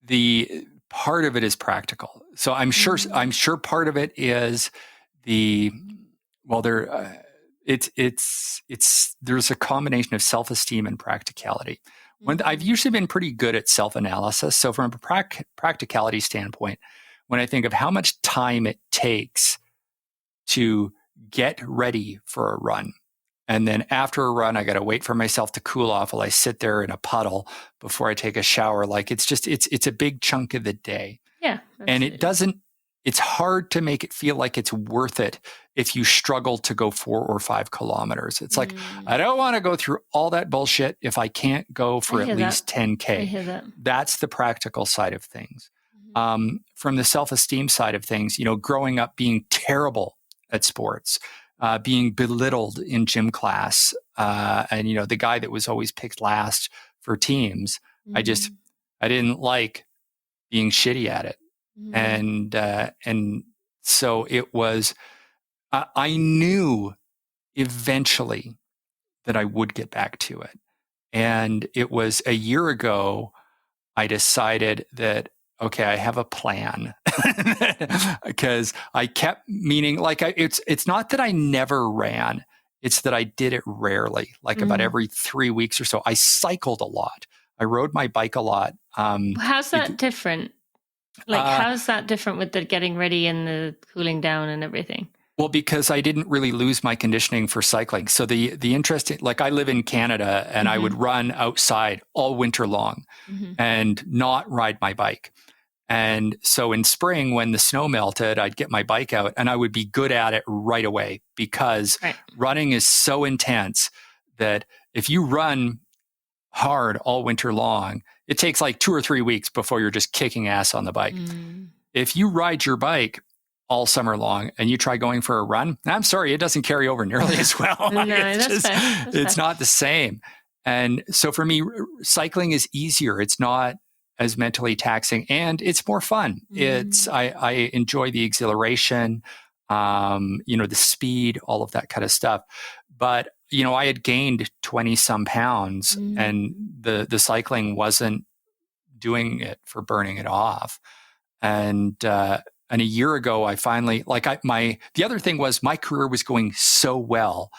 the part of it is practical. So I'm sure part of it is there's a combination of self-esteem and practicality. I've usually been pretty good at self-analysis. So from a practicality standpoint, when I think of how much time it takes to get ready for a run, and then after a run, I got to wait for myself to cool off while I sit there in a puddle before I take a shower. It's a big chunk of the day.
Yeah. Absolutely.
And it's hard to make it feel like it's worth it if you struggle to go 4 or 5 kilometers. It's like, I don't want to go through all that bullshit if I can't go for at least 10K.
I hear that.
That's the practical side of things. From the self-esteem side of things, growing up being terrible at sports, being belittled in gym class, and the guy that was always picked last for teams, I didn't like being shitty at it. And so it was, I knew eventually that I would get back to it. And it was a year ago, I decided that, okay, I have a plan, because I kept meaning it's not that I never ran. It's that I did it rarely, about every 3 weeks or so. I cycled a lot. I rode my bike a lot.
How's that different? How's that different with the getting ready and the cooling down and everything?
Well, because I didn't really lose my conditioning for cycling. So the interesting, I live in Canada, and I would run outside all winter long and not ride my bike. And so in spring, when the snow melted, I'd get my bike out and I would be good at it right away, because running is so intense that if you run hard all winter long, it takes 2 or 3 weeks before you're just kicking ass on the bike. If you ride your bike all summer long, and you try going for a run, I'm sorry, it doesn't carry over nearly as well.
No, that's fair.
It's not the same. And so for me, cycling is easier. It's not as mentally taxing, and it's more fun. I enjoy the exhilaration, the speed, all of that kind of stuff. But, I had gained 20 some pounds, and the cycling wasn't doing it for burning it off. And a year ago, I finally, the other thing was my career was going so well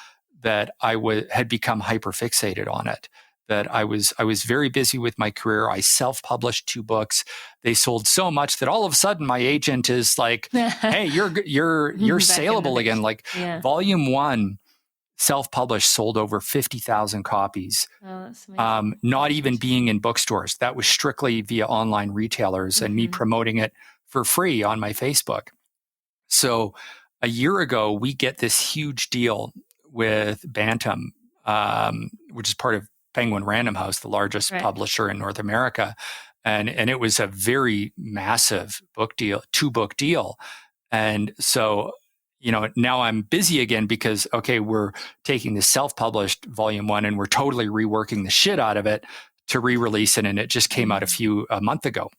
that I had become hyper fixated on it. That I was very busy with my career. I self-published 2 books. They sold so much that all of a sudden my agent is like, "Hey, you're saleable again." Like volume 1, self-published, sold over 50,000 copies.
Oh, that's amazing.
Not even being in bookstores. That was strictly via online retailers and me promoting it for free on my Facebook. So a year ago, we get this huge deal with Bantam, which is part of Penguin Random House, the largest publisher in North America. And it was a very massive book deal, 2-book deal. And so, now I'm busy again because, we're taking the self-published volume 1 and we're totally reworking the shit out of it to re-release it. And it just came out a month ago.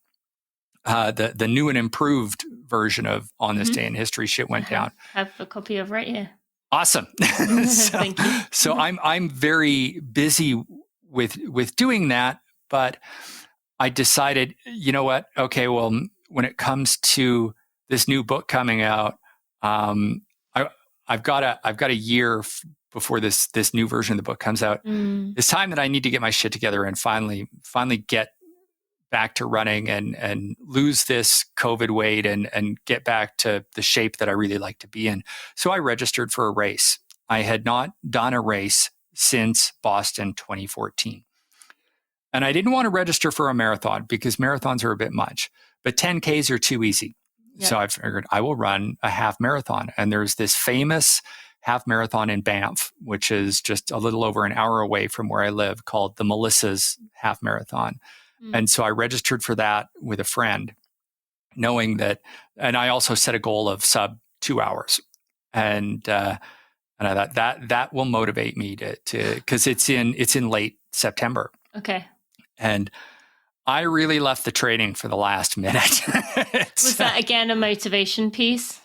The new and improved version of On This Day in History shit went down.
I have a copy of right here.
Awesome.
Thank you.
So I'm very busy with doing that, but I decided, you know what? Okay, well, when it comes to this new book coming out, I've got a year before this new version of the book comes out. It's time that I need to get my shit together and finally get back to running and lose this COVID weight and get back to the shape that I really like to be in. So I registered for a race. I had not done a race since Boston 2014. And I didn't want to register for a marathon because marathons are a bit much, but 10Ks are too easy. Yep. So I figured I will run a half marathon. And there's this famous half marathon in Banff, which is just a little over an hour away from where I live, called the Melissa's Half Marathon. And so I registered for that with a friend, knowing that, and I also set a goal of sub 2 hours. And I thought that will motivate me to because it's in late September.
Okay.
And I really left the training for the last minute.
Was that again a motivation piece?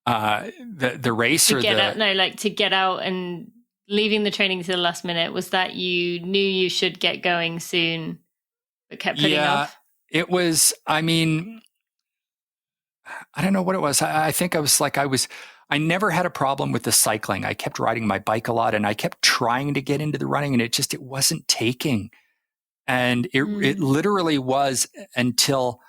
The race
to
or
get out? No, like to get out and leaving the training to the last minute. Was that you knew you should get going soon, but kept putting off?
It was. I mean, I don't know what it was. I think I never had a problem with the cycling. I kept riding my bike a lot, and I kept trying to get into the running, and it wasn't taking. And it literally was until,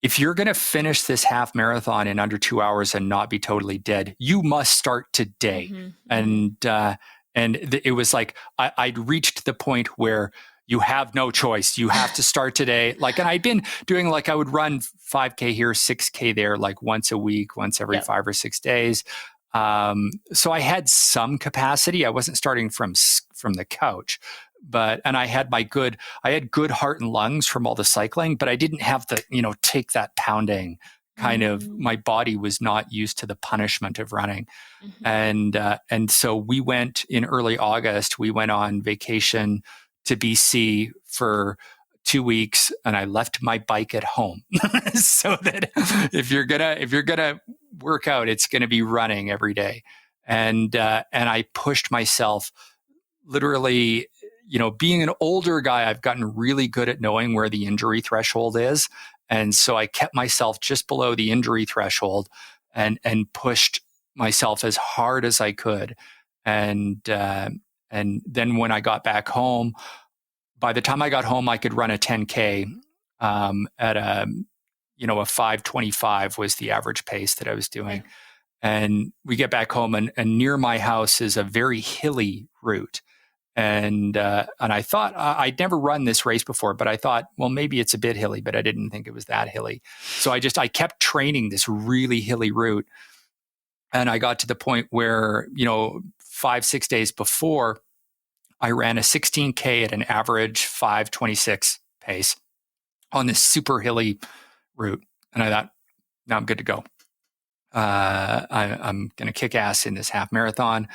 if you're going to finish this half marathon in under 2 hours and not be totally dead, you must start today. And it was like I'd reached the point where you have no choice. You have to start today. And I'd been doing I would run 5K here, 6K there, once a week, once every 5 or 6 days. So I had some capacity. I wasn't starting from the couch. And I had good heart and lungs from all the cycling, but I didn't have the, take that pounding kind of, my body was not used to the punishment of running. And so we went in early August, we went on vacation to BC for 2 weeks, and I left my bike at home so that if you're gonna work out, it's going to be running every day. And I pushed myself literally. Being an older guy, I've gotten really good at knowing where the injury threshold is. And so I kept myself just below the injury threshold and pushed myself as hard as I could. And then when I got back home, by the time I got home, I could run a 10K at a 5:25 was the average pace that I was doing. Okay. And we get back home, and near my house is a very hilly route. And I thought I'd never run this race before, but I thought, well, maybe it's a bit hilly, but I didn't think it was that hilly. So I kept training this really hilly route. And I got to the point where, 5-6 days before, I ran a 16K at an average 5:26 pace on this super hilly route. And I thought, now I'm good to go. I'm going to kick ass in this half marathon.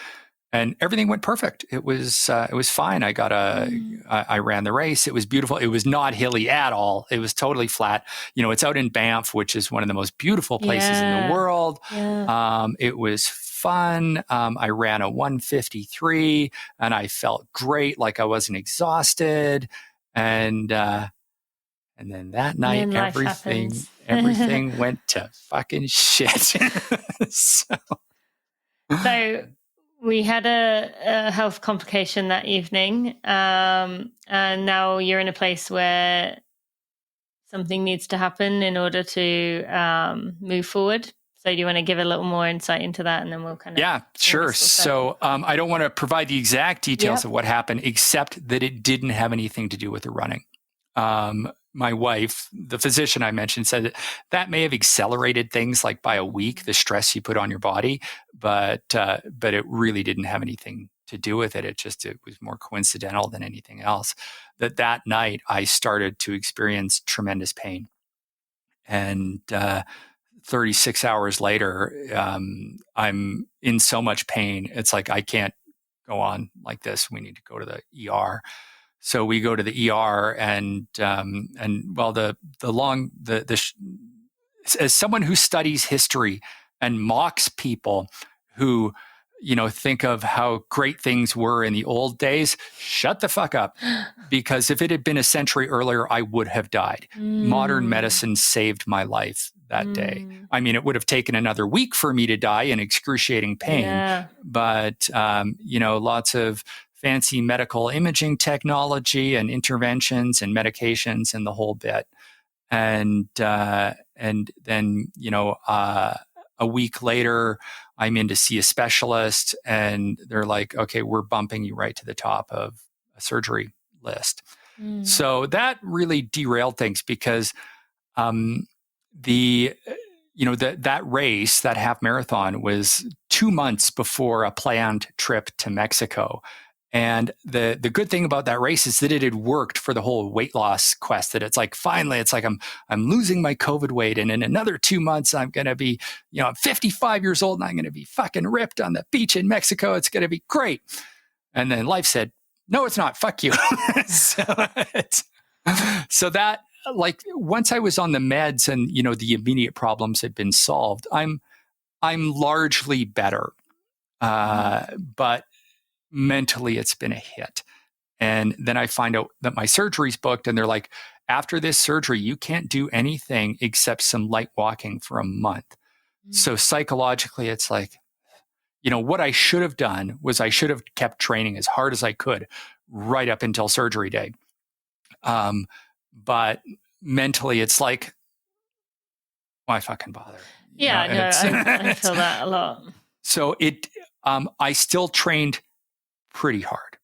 And everything went perfect. It was fine. I ran the race. It was beautiful. It was not hilly at all. It was totally flat. It's out in Banff, which is one of the most beautiful places in the world.
Yeah.
It was fun. I ran a 1:53 and I felt great. Like I wasn't exhausted. And then that night, everything went to fucking shit.
So we had a health complication that evening, and now you're in a place where something needs to happen in order to move forward. So do you want to give a little more insight into that, and then we'll kind of...
Yeah, sure. So I don't want to provide the exact details of what happened, except that it didn't have anything to do with the running. My wife, the physician I mentioned, said that may have accelerated things like by a week, the stress you put on your body, but it really didn't have anything to do with it. It was more coincidental than anything else. That night I started to experience tremendous pain, and 36 hours later, I'm in so much pain. It's like, I can't go on like this. We need to go to the ER. So we go to the ER, and well, as someone who studies history and mocks people who, think of how great things were in the old days, shut the fuck up. Because if it had been a century earlier, I would have died. Modern medicine saved my life that day. I mean, it would have taken another week for me to die in excruciating pain, but, lots of fancy medical imaging technology and interventions and medications and the whole bit. And then, a week later, I'm in to see a specialist, and they're like, okay, we're bumping you right to the top of a surgery list. So that really derailed things, because that race, that half marathon, was 2 months before a planned trip to Mexico. And the good thing about that race is that it had worked for the whole weight loss quest. That it's like, finally, it's like I'm losing my COVID weight, and in another 2 months I'm going to be, I'm 55 years old, and I'm going to be fucking ripped on the beach in Mexico. It's going to be great. And then life said, no, it's not. Fuck you. So that, like, once I was on the meds and the immediate problems had been solved, I'm largely better, but mentally it's been a hit. And then I find out that my surgery's booked, and they're like, after this surgery, you can't do anything except some light walking for a month. So psychologically, it's like, what I should have done was I should have kept training as hard as I could right up until surgery day. But mentally, it's like, why fucking bother?
I feel that a lot.
So I still trained pretty hard,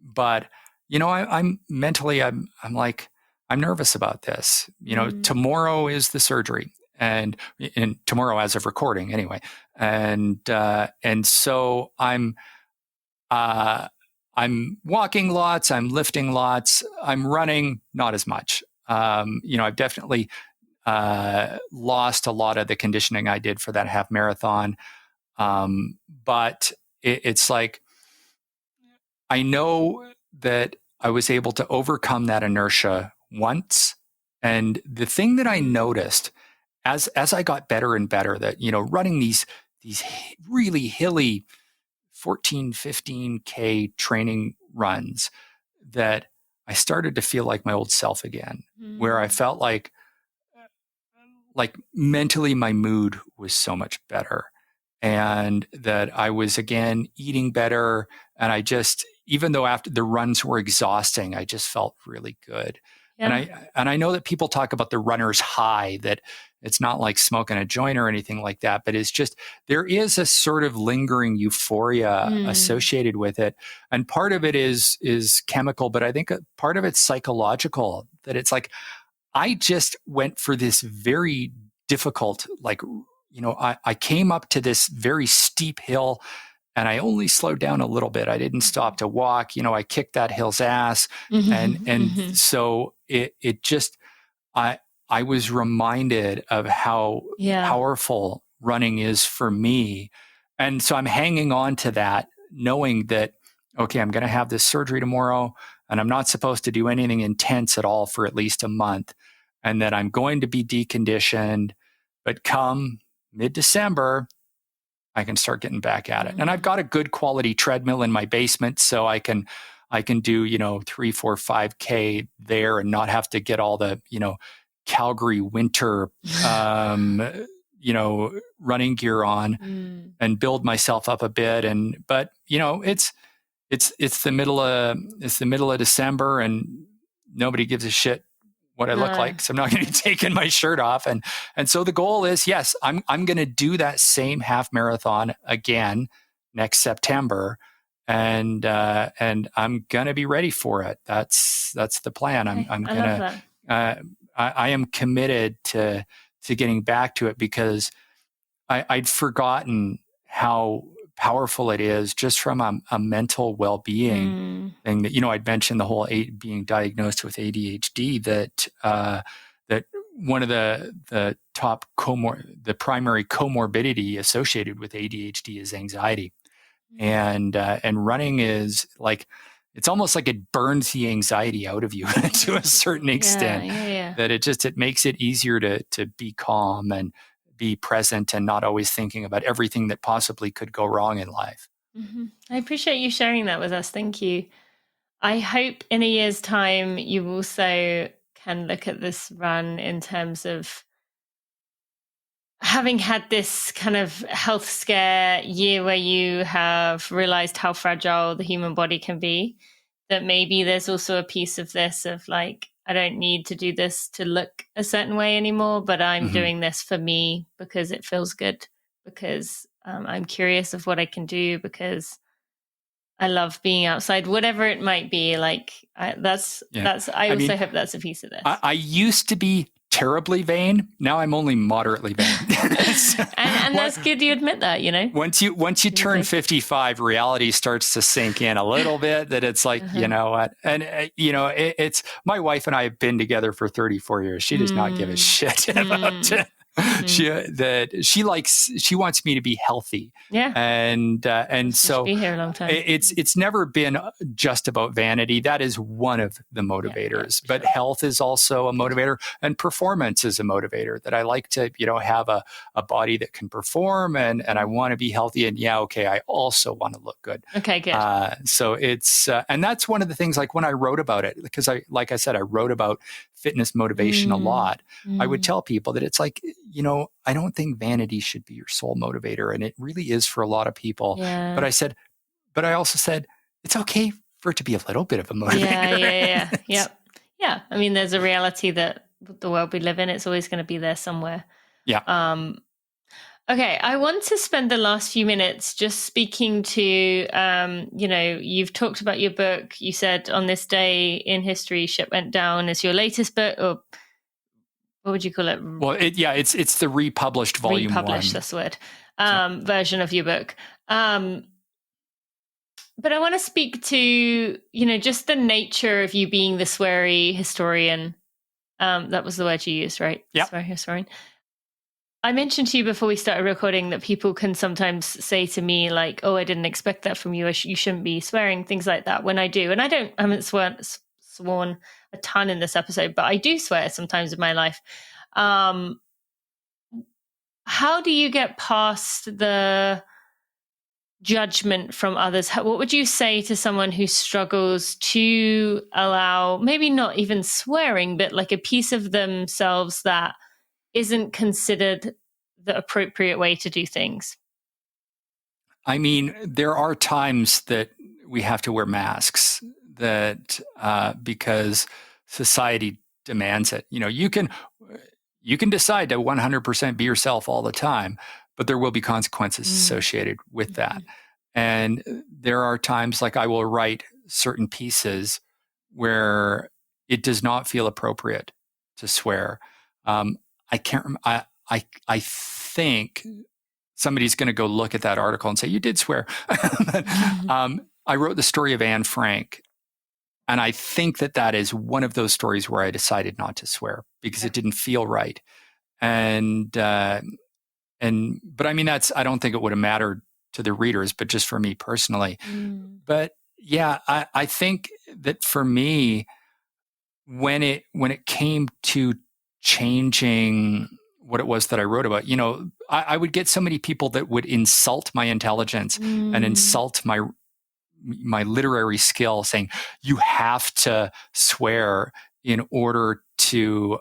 but I'm mentally, I'm like, I'm nervous about this. Tomorrow is the surgery, and tomorrow as of recording anyway, and so I'm walking lots, I'm lifting lots, I'm running not as much. I've definitely lost a lot of the conditioning I did for that half marathon, but it's like, I know that I was able to overcome that inertia once. And the thing that I noticed as I got better and better, that, running these really hilly 14, 15K training runs, that I started to feel like my old self again, where I felt like mentally my mood was so much better, and that I was again eating better. And I just, even though after the runs were exhausting, I just felt really good. Yeah. And I know that people talk about the runner's high, that it's not like smoking a joint or anything like that, but it's just, there is a sort of lingering euphoria associated with it. And part of it is chemical, but I think part of it's psychological, that it's like, I just went for this very difficult, I came up to this very steep hill, and I only slowed down a little bit. I didn't stop to walk. I kicked that hill's ass. So it just, I was reminded of how powerful running is for me. And so I'm hanging on to that, knowing that, okay, I'm going to have this surgery tomorrow and I'm not supposed to do anything intense at all for at least a month. And that I'm going to be deconditioned, but come mid-December, I can start getting back at it. And I've got a good quality treadmill in my basement, so I can do, 3, 4, 5K there and not have to get all the, Calgary winter, running gear on and build myself up a bit. But it's the middle of December and nobody gives a shit what I look like. So I'm not going to be taking my shirt off. And so the goal is, yes, I'm going to do that same half marathon again next September. And I'm going to be ready for it. That's the plan. I am committed to getting back to it because I'd forgotten how powerful it is just from a mental well-being thing that, I'd mentioned the whole being diagnosed with ADHD, that one of the top the primary comorbidity associated with ADHD is anxiety. And running is like, it's almost like it burns the anxiety out of you to a certain extent, that it makes it easier to be calm and be present and not always thinking about everything that possibly could go wrong in life.
I appreciate you sharing that with us. Thank you. I hope in a year's time you also can look at this run in terms of having had this kind of health scare year where you have realized how fragile the human body can be, that maybe there's also a piece of this of like, I don't need to do this to look a certain way anymore, but I'm doing this for me because it feels good, because I'm curious of what I can do, because I love being outside, whatever it might be. Like I also hope that's a piece of this.
I used to be terribly vain. Now I'm only moderately vain.
and that's good you admit that,
Once you turn 55, reality starts to sink in a little bit, that it's like, you know what? And, it's my wife and I have been together for 34 years. She does not give a shit about she wants me to be healthy.
Yeah.
And so
be here a long time.
It's never been just about vanity. That is one of the motivators, but health is also a motivator, and performance is a motivator, that I like to, have a body that can perform, and I want to be healthy. And I also want to look good.
Okay, good.
So it's, and that's one of the things, like when I wrote about it, because I wrote about fitness motivation a lot. I would tell people that it's like, I don't think vanity should be your sole motivator. And it really is for a lot of people.
Yeah.
But I also said, it's okay for it to be a little bit of a motivator.
Yeah. I mean, there's a reality that the world we live in, it's always going to be there somewhere.
Yeah.
Okay. I want to spend the last few minutes just speaking to, you've talked about your book. You said on this day in history, shit went down is your latest book, or what would you call it?
Well, it's the republished volume 1.
Republished, that's the word, version of your book. But I want to speak to, just the nature of you being the Sweary historian. That was the word you used, right?
Yeah.
Sweary historian. I mentioned to you before we started recording that people can sometimes say to me like, oh, I didn't expect that from you. You shouldn't be swearing, things like that, when I do. And I haven't sworn a ton in this episode, but I do swear sometimes in my life. How do you get past the judgment from others? What would you say to someone who struggles to allow, maybe not even swearing, but like a piece of themselves that isn't considered the appropriate way to do things?
I mean, there are times that we have to wear masks, that because society demands it. You can decide to 100% be yourself all the time, but there will be consequences associated with that. And there are times, like I will write certain pieces where it does not feel appropriate to swear. I can't. I think somebody's going to go look at that article and say, you did swear. I wrote the story of Anne Frank, and I think that is one of those stories where I decided not to swear. because it didn't feel right. But I mean, I don't think it would have mattered to the readers, but just for me personally. But yeah, I think that for me, when it came to changing what it was that I wrote about, I would get so many people that would insult my intelligence and insult my literary skill, saying you have to swear in order to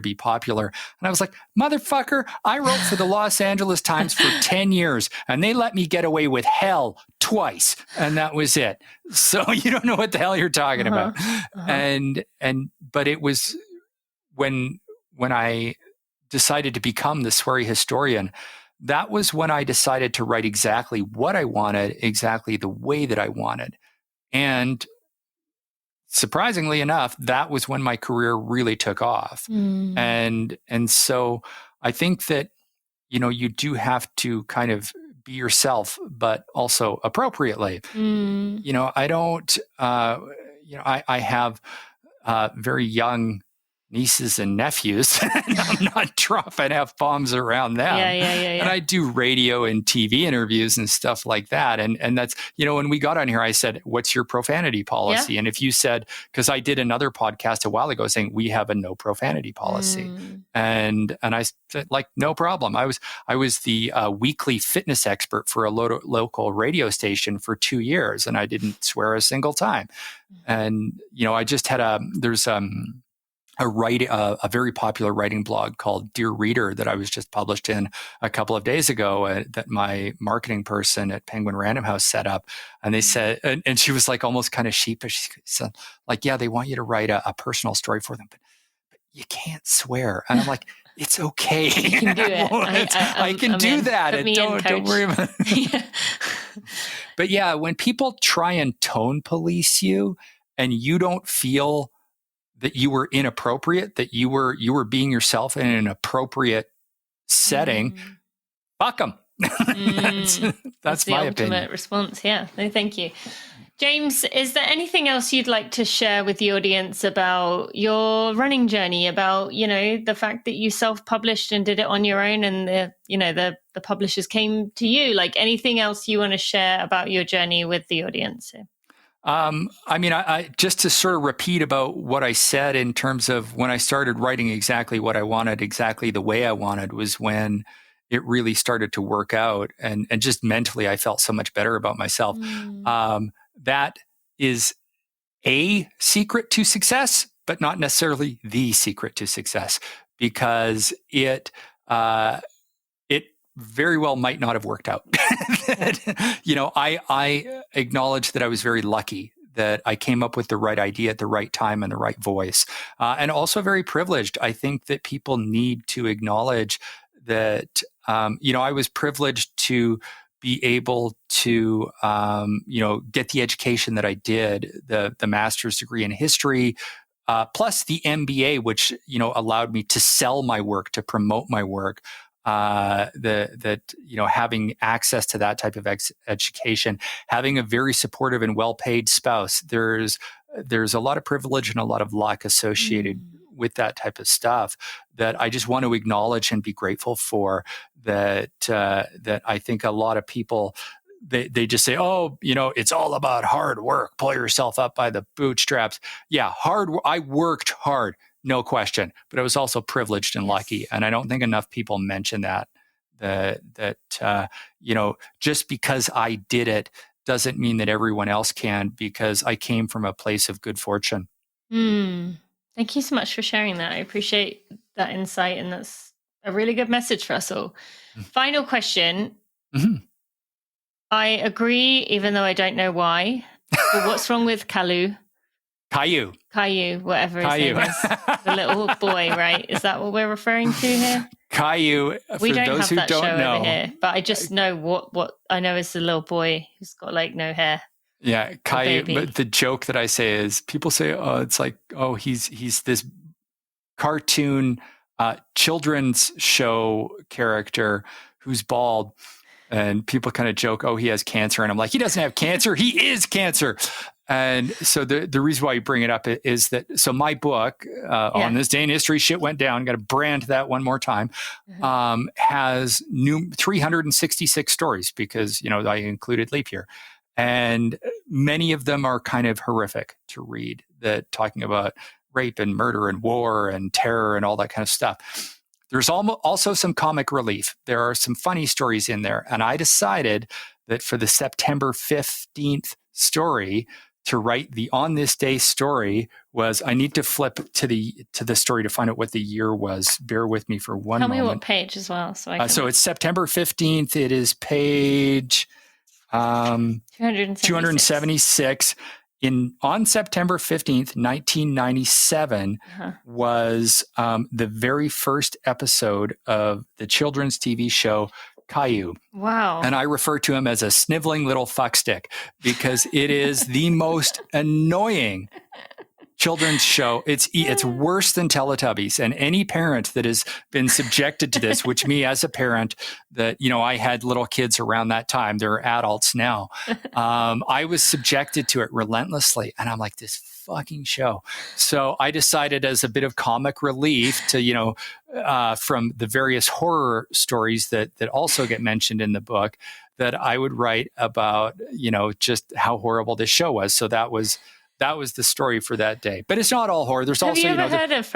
be popular. And I was like, motherfucker, I wrote for the Los Angeles Times for 10 years and they let me get away with hell twice. And that was it. So you don't know what the hell you're talking about. But it was when I decided to become the Sweary Historian, that was when I decided to write exactly what I wanted, exactly the way that I wanted. And surprisingly enough, that was when my career really took off. And so I think that, you do have to kind of be yourself, but also appropriately. I don't, I have very young nieces and nephews, and I'm not dropping F-bombs around them. And I do radio and TV interviews and stuff like that. And that's, when we got on here, I said, what's your profanity policy? Yeah. And if you said, because I did another podcast a while ago saying we have a no profanity policy. And I said, like, no problem. I was the weekly fitness expert for a local radio station for 2 years, and I didn't swear a single time. And, I just had a very popular writing blog called Dear Reader that I was just published in a couple of days ago that my marketing person at Penguin Random House set up. And they said, and she was like almost kind of sheepish. She said, like, yeah, they want you to write a personal story for them, but you can't swear. And I'm like, it's okay.
You can do it.
I can do that. Don't worry about it. But yeah, when people try and tone police you and you don't feel that you were inappropriate, that you were being yourself in an appropriate setting, fuck them. That's my
the
opinion.
Ultimate response. Yeah. No, thank you. James, is there anything else you'd like to share with the audience about your running journey, about, the fact that you self-published and did it on your own and the publishers came to you? Like anything else you want to share about your journey with the audience?
I just to sort of repeat about what I said in terms of when I started writing exactly what I wanted, exactly the way I wanted, was when it really started to work out. And just mentally, I felt so much better about myself. That is a secret to success, but not necessarily the secret to success, because it very well might not have worked out. I acknowledge that I was very lucky that I came up with the right idea at the right time and the right voice, and also very privileged. I think that people need to acknowledge that, I was privileged to be able to, get the education that I did, the master's degree in history, plus the MBA, which, allowed me to sell my work, to promote my work. Having access to that type of education, having a very supportive and well-paid spouse, there's a lot of privilege and a lot of luck associated with that type of stuff that I just want to acknowledge and be grateful for. That I think a lot of people, they just say, oh, it's all about hard work, pull yourself up by the bootstraps. Yeah, I worked hard. No question, but I was also privileged and lucky, and I don't think enough people mention that just because I did it doesn't mean that everyone else can, because I came from a place of good fortune.
Thank you so much for sharing that. I appreciate that insight, and that's a really good message for us all. Final question. I agree, even though I don't know why. But what's wrong with Caillou, whatever his name is. The little boy, right? Is that what we're referring to here?
Caillou,
we
for
don't
those
have
who
that
don't
show
know.
over here, but I just know what I know is the little boy who's got like no hair.
Yeah, Caillou. But the joke that I say is, people say, oh, it's like, oh, he's this cartoon children's show character who's bald. And people kind of joke, oh, he has cancer. And I'm like, he doesn't have cancer. He is cancer. And so the reason why you bring it up is that, so my book, On This Day in History, Shit Went Down, got to brand that one more time, has 366 stories because, I included leap year. And many of them are kind of horrific to read, that talking about rape and murder and war and terror and all that kind of stuff. There's also some comic relief. There are some funny stories in there. And I decided that for the September 15th story, to write the On This Day story was, I need to flip to the story to find out what the year was. Bear with me for one moment.
Tell me what page as well.
So it's September 15th. It is page 276. On September 15th, 1997 was the very first episode of the children's TV show Caillou.
Wow.
And I refer to him as a sniveling little fuckstick because it is the most annoying children's show. It's worse than Teletubbies. And any parent that has been subjected to this, which me as a parent, that, I had little kids around that time, they're adults now. I was subjected to it relentlessly. And I'm like, this fucking show. So I decided, as a bit of comic relief to, from the various horror stories that also get mentioned in the book, that I would write about, just how horrible this show was. So that was the story for that day. But it's not all horror. There's
Have
also,
you ever heard of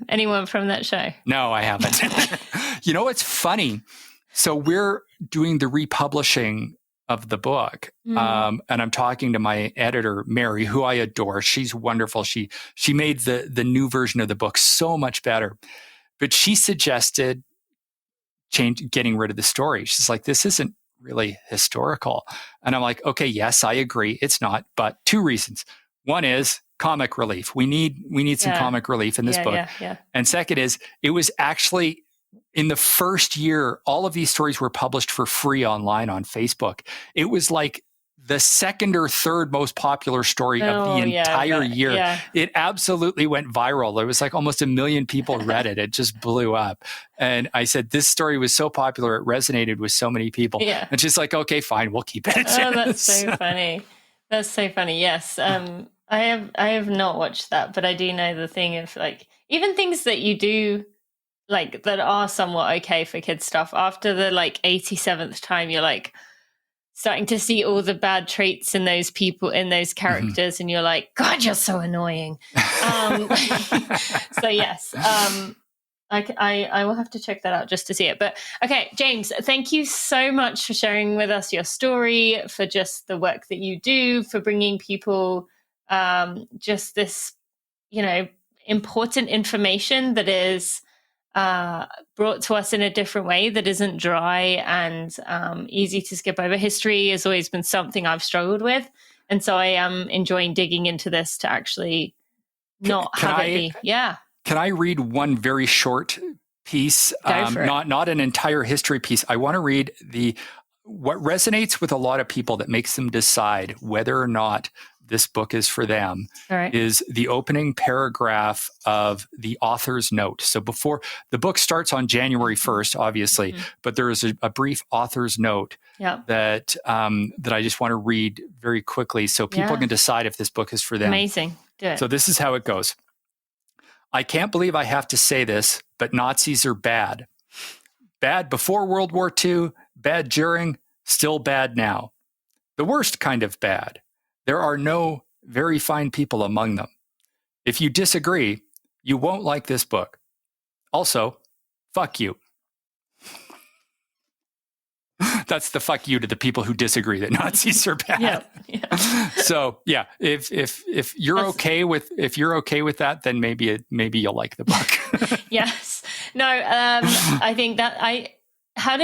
anyone from that show?
No, I haven't. It's funny. So we're doing the republishing of the book. And I'm talking to my editor, Mary, who I adore. She's wonderful. She made the new version of the book so much better. But she suggested getting rid of the story. She's like, this isn't really historical. And I'm like, okay, yes, I agree. It's not, but two reasons. One is comic relief. We need some comic relief in this book.
Yeah.
And second is, it was actually, in the first year, all of these stories were published for free online on Facebook. It was like the second or third most popular story of the entire year. Yeah. It absolutely went viral. There was like almost 1 million people read it. It just blew up. And I said, this story was so popular, it resonated with so many people. Yeah. And she's like, okay, fine, we'll keep it.
Oh, that's so funny. That's so funny. Yes. I have not watched that, but I do know the thing of, like, even things that you do, like, that are somewhat okay for kids stuff, after the 87th time, you're like starting to see all the bad traits in those people, in those characters, and you're like, God, you're so annoying. So yes, I will have to check that out just to see it. But okay, James, thank you so much for sharing with us your story, for just the work that you do, for bringing people just this, important information that is brought to us in a different way, that isn't dry and easy to skip over. History has always been something I've struggled with. And so I am enjoying digging into this to actually not have it be. Yeah.
Can I read one very short piece? Not an entire history piece. I want to read what resonates with a lot of people that makes them decide whether or not this book is for them.
All right.
Is the opening paragraph of the author's note. So before the book starts on January 1st, obviously, but there is a brief author's note that I just want to read very quickly so people can decide if this book is for them.
Amazing. Do it.
So this is how it goes. I can't believe I have to say this, but Nazis are bad. Bad before World War II, bad during, still bad now. The worst kind of bad. There are no very fine people among them. If you disagree, you won't like this book. Also, fuck you. That's the fuck you to the people who disagree that Nazis are bad.
Yeah.
So yeah, if you're okay with that, then maybe you'll like the book.
Yes. No. I think that I got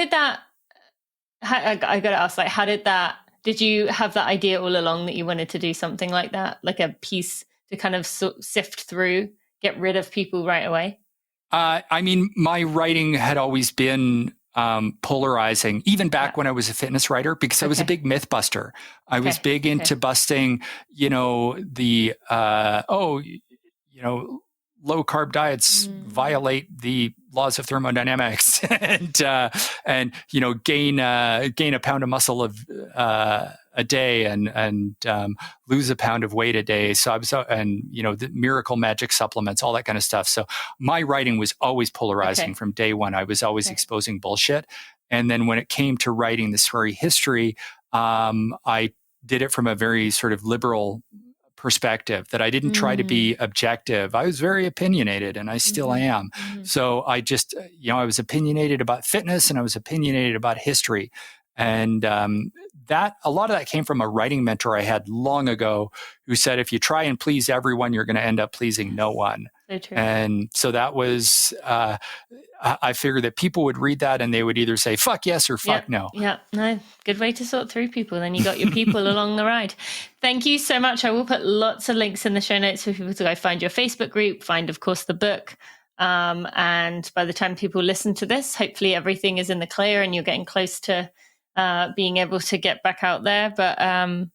to ask, like, how did that? Did you have that idea all along that you wanted to do something like that, like a piece to kind of sift through, get rid of people right away?
I mean, my writing had always been polarizing, even back when I was a fitness writer, because I was a big myth buster. I was big into busting, low carb diets violate the laws of thermodynamics and gain a pound of muscle a day and lose a pound of weight a day. So the miracle magic supplements, all that kind of stuff. So my writing was always polarizing from day one. I was always exposing bullshit. And then when it came to writing the Sweary history, I did it from a very sort of liberal perspective, that I didn't try to be objective. I was very opinionated, and I still am. So I just, I was opinionated about fitness, and I was opinionated about history. And that a lot of that came from a writing mentor I had long ago, who said, if you try and please everyone, you're going to end up pleasing no one.
So true.
And so that was, I figured that people would read that and they would either say fuck yes or fuck no.
Yeah, no, good way to sort through people. Then you got your people along the ride. Thank you so much. I will put lots of links in the show notes for people to go find your Facebook group, find, of course, the book. And by the time people listen to this, hopefully everything is in the clear and you're getting close to being able to get back out there. But I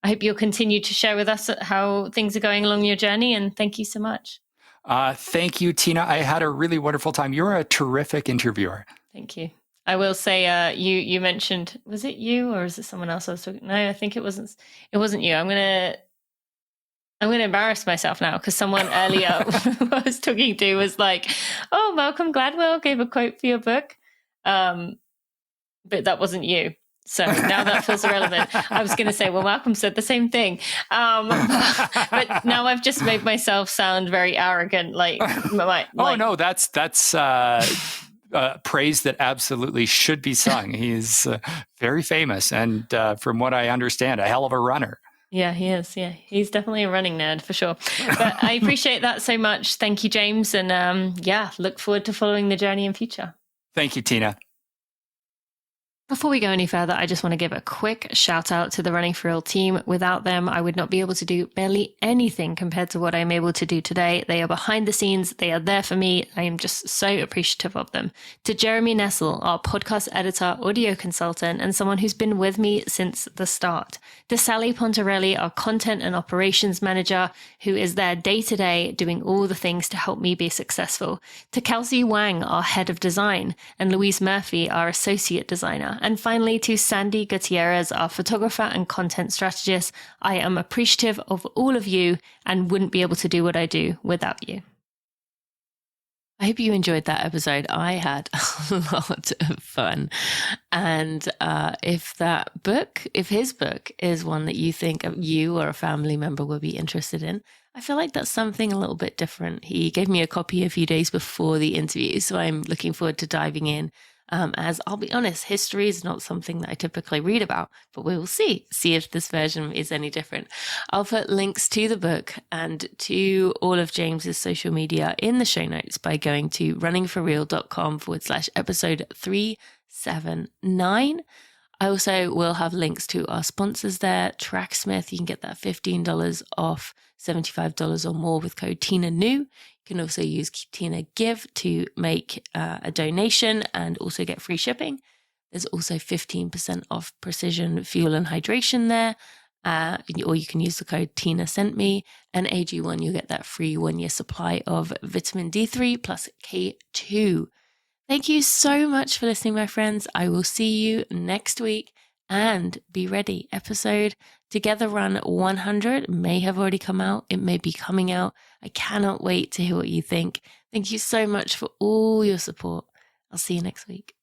hope you'll continue to share with us how things are going along your journey. And thank you so much.
Thank you, Tina. I had a really wonderful time. You're a terrific interviewer.
Thank you. I will say, you mentioned, was it you or is it someone else I was talking? No, I think it wasn't you. I'm gonna embarrass myself now, because someone earlier I was talking to was like, "Oh, Malcolm Gladwell gave a quote for your book," but that wasn't you. So now that feels irrelevant. I was going to say, well, Malcolm said the same thing. But now I've just made myself sound very arrogant. Oh,
no, that's praise that absolutely should be sung. He's very famous. And from what I understand, a hell of a runner.
Yeah, he is. Yeah, he's definitely a running nerd for sure. But I appreciate that so much. Thank you, James. And look forward to following the journey in future.
Thank you, Tina.
Before we go any further, I just want to give a quick shout out to the Running for Real team. Without them, I would not be able to do barely anything compared to what I'm able to do today. They are behind the scenes. They are there for me. I am just so appreciative of them. To Jeremy Nessel, our podcast editor, audio consultant, and someone who's been with me since the start. To Sally Pontarelli, our content and operations manager, who is there day to day doing all the things to help me be successful. To Kelsey Wang, our head of design, and Louise Murphy, our associate designer. And finally, to Sandy Gutierrez, our photographer and content strategist. I am appreciative of all of you and wouldn't be able to do what I do without you. I hope you enjoyed that episode. I had a lot of fun. And if his book is one that you think you or a family member will be interested in, I feel like that's something a little bit different. He gave me a copy a few days before the interview, so I'm looking forward to diving in. As I'll be honest, history is not something that I typically read about, but we will see if this version is any different. I'll put links to the book and to all of James's social media in the show notes by going to runningforreal.com/episode 379. I also will have links to our sponsors there. Tracksmith, you can get that $15 off $75 or more with code TINANEW. You can also use Tina Give to make a donation and also get free shipping. There's also 15% off Precision Fuel and Hydration there. Or you can use the code Tina Sent Me. And AG1, you'll get that free 1-year supply of vitamin D3 plus K2. Thank you so much for listening, my friends. I will see you next week. And be ready. Episode Together Run 100 may have already come out. It may be coming out. I cannot wait to hear what you think. Thank you so much for all your support. I'll see you next week.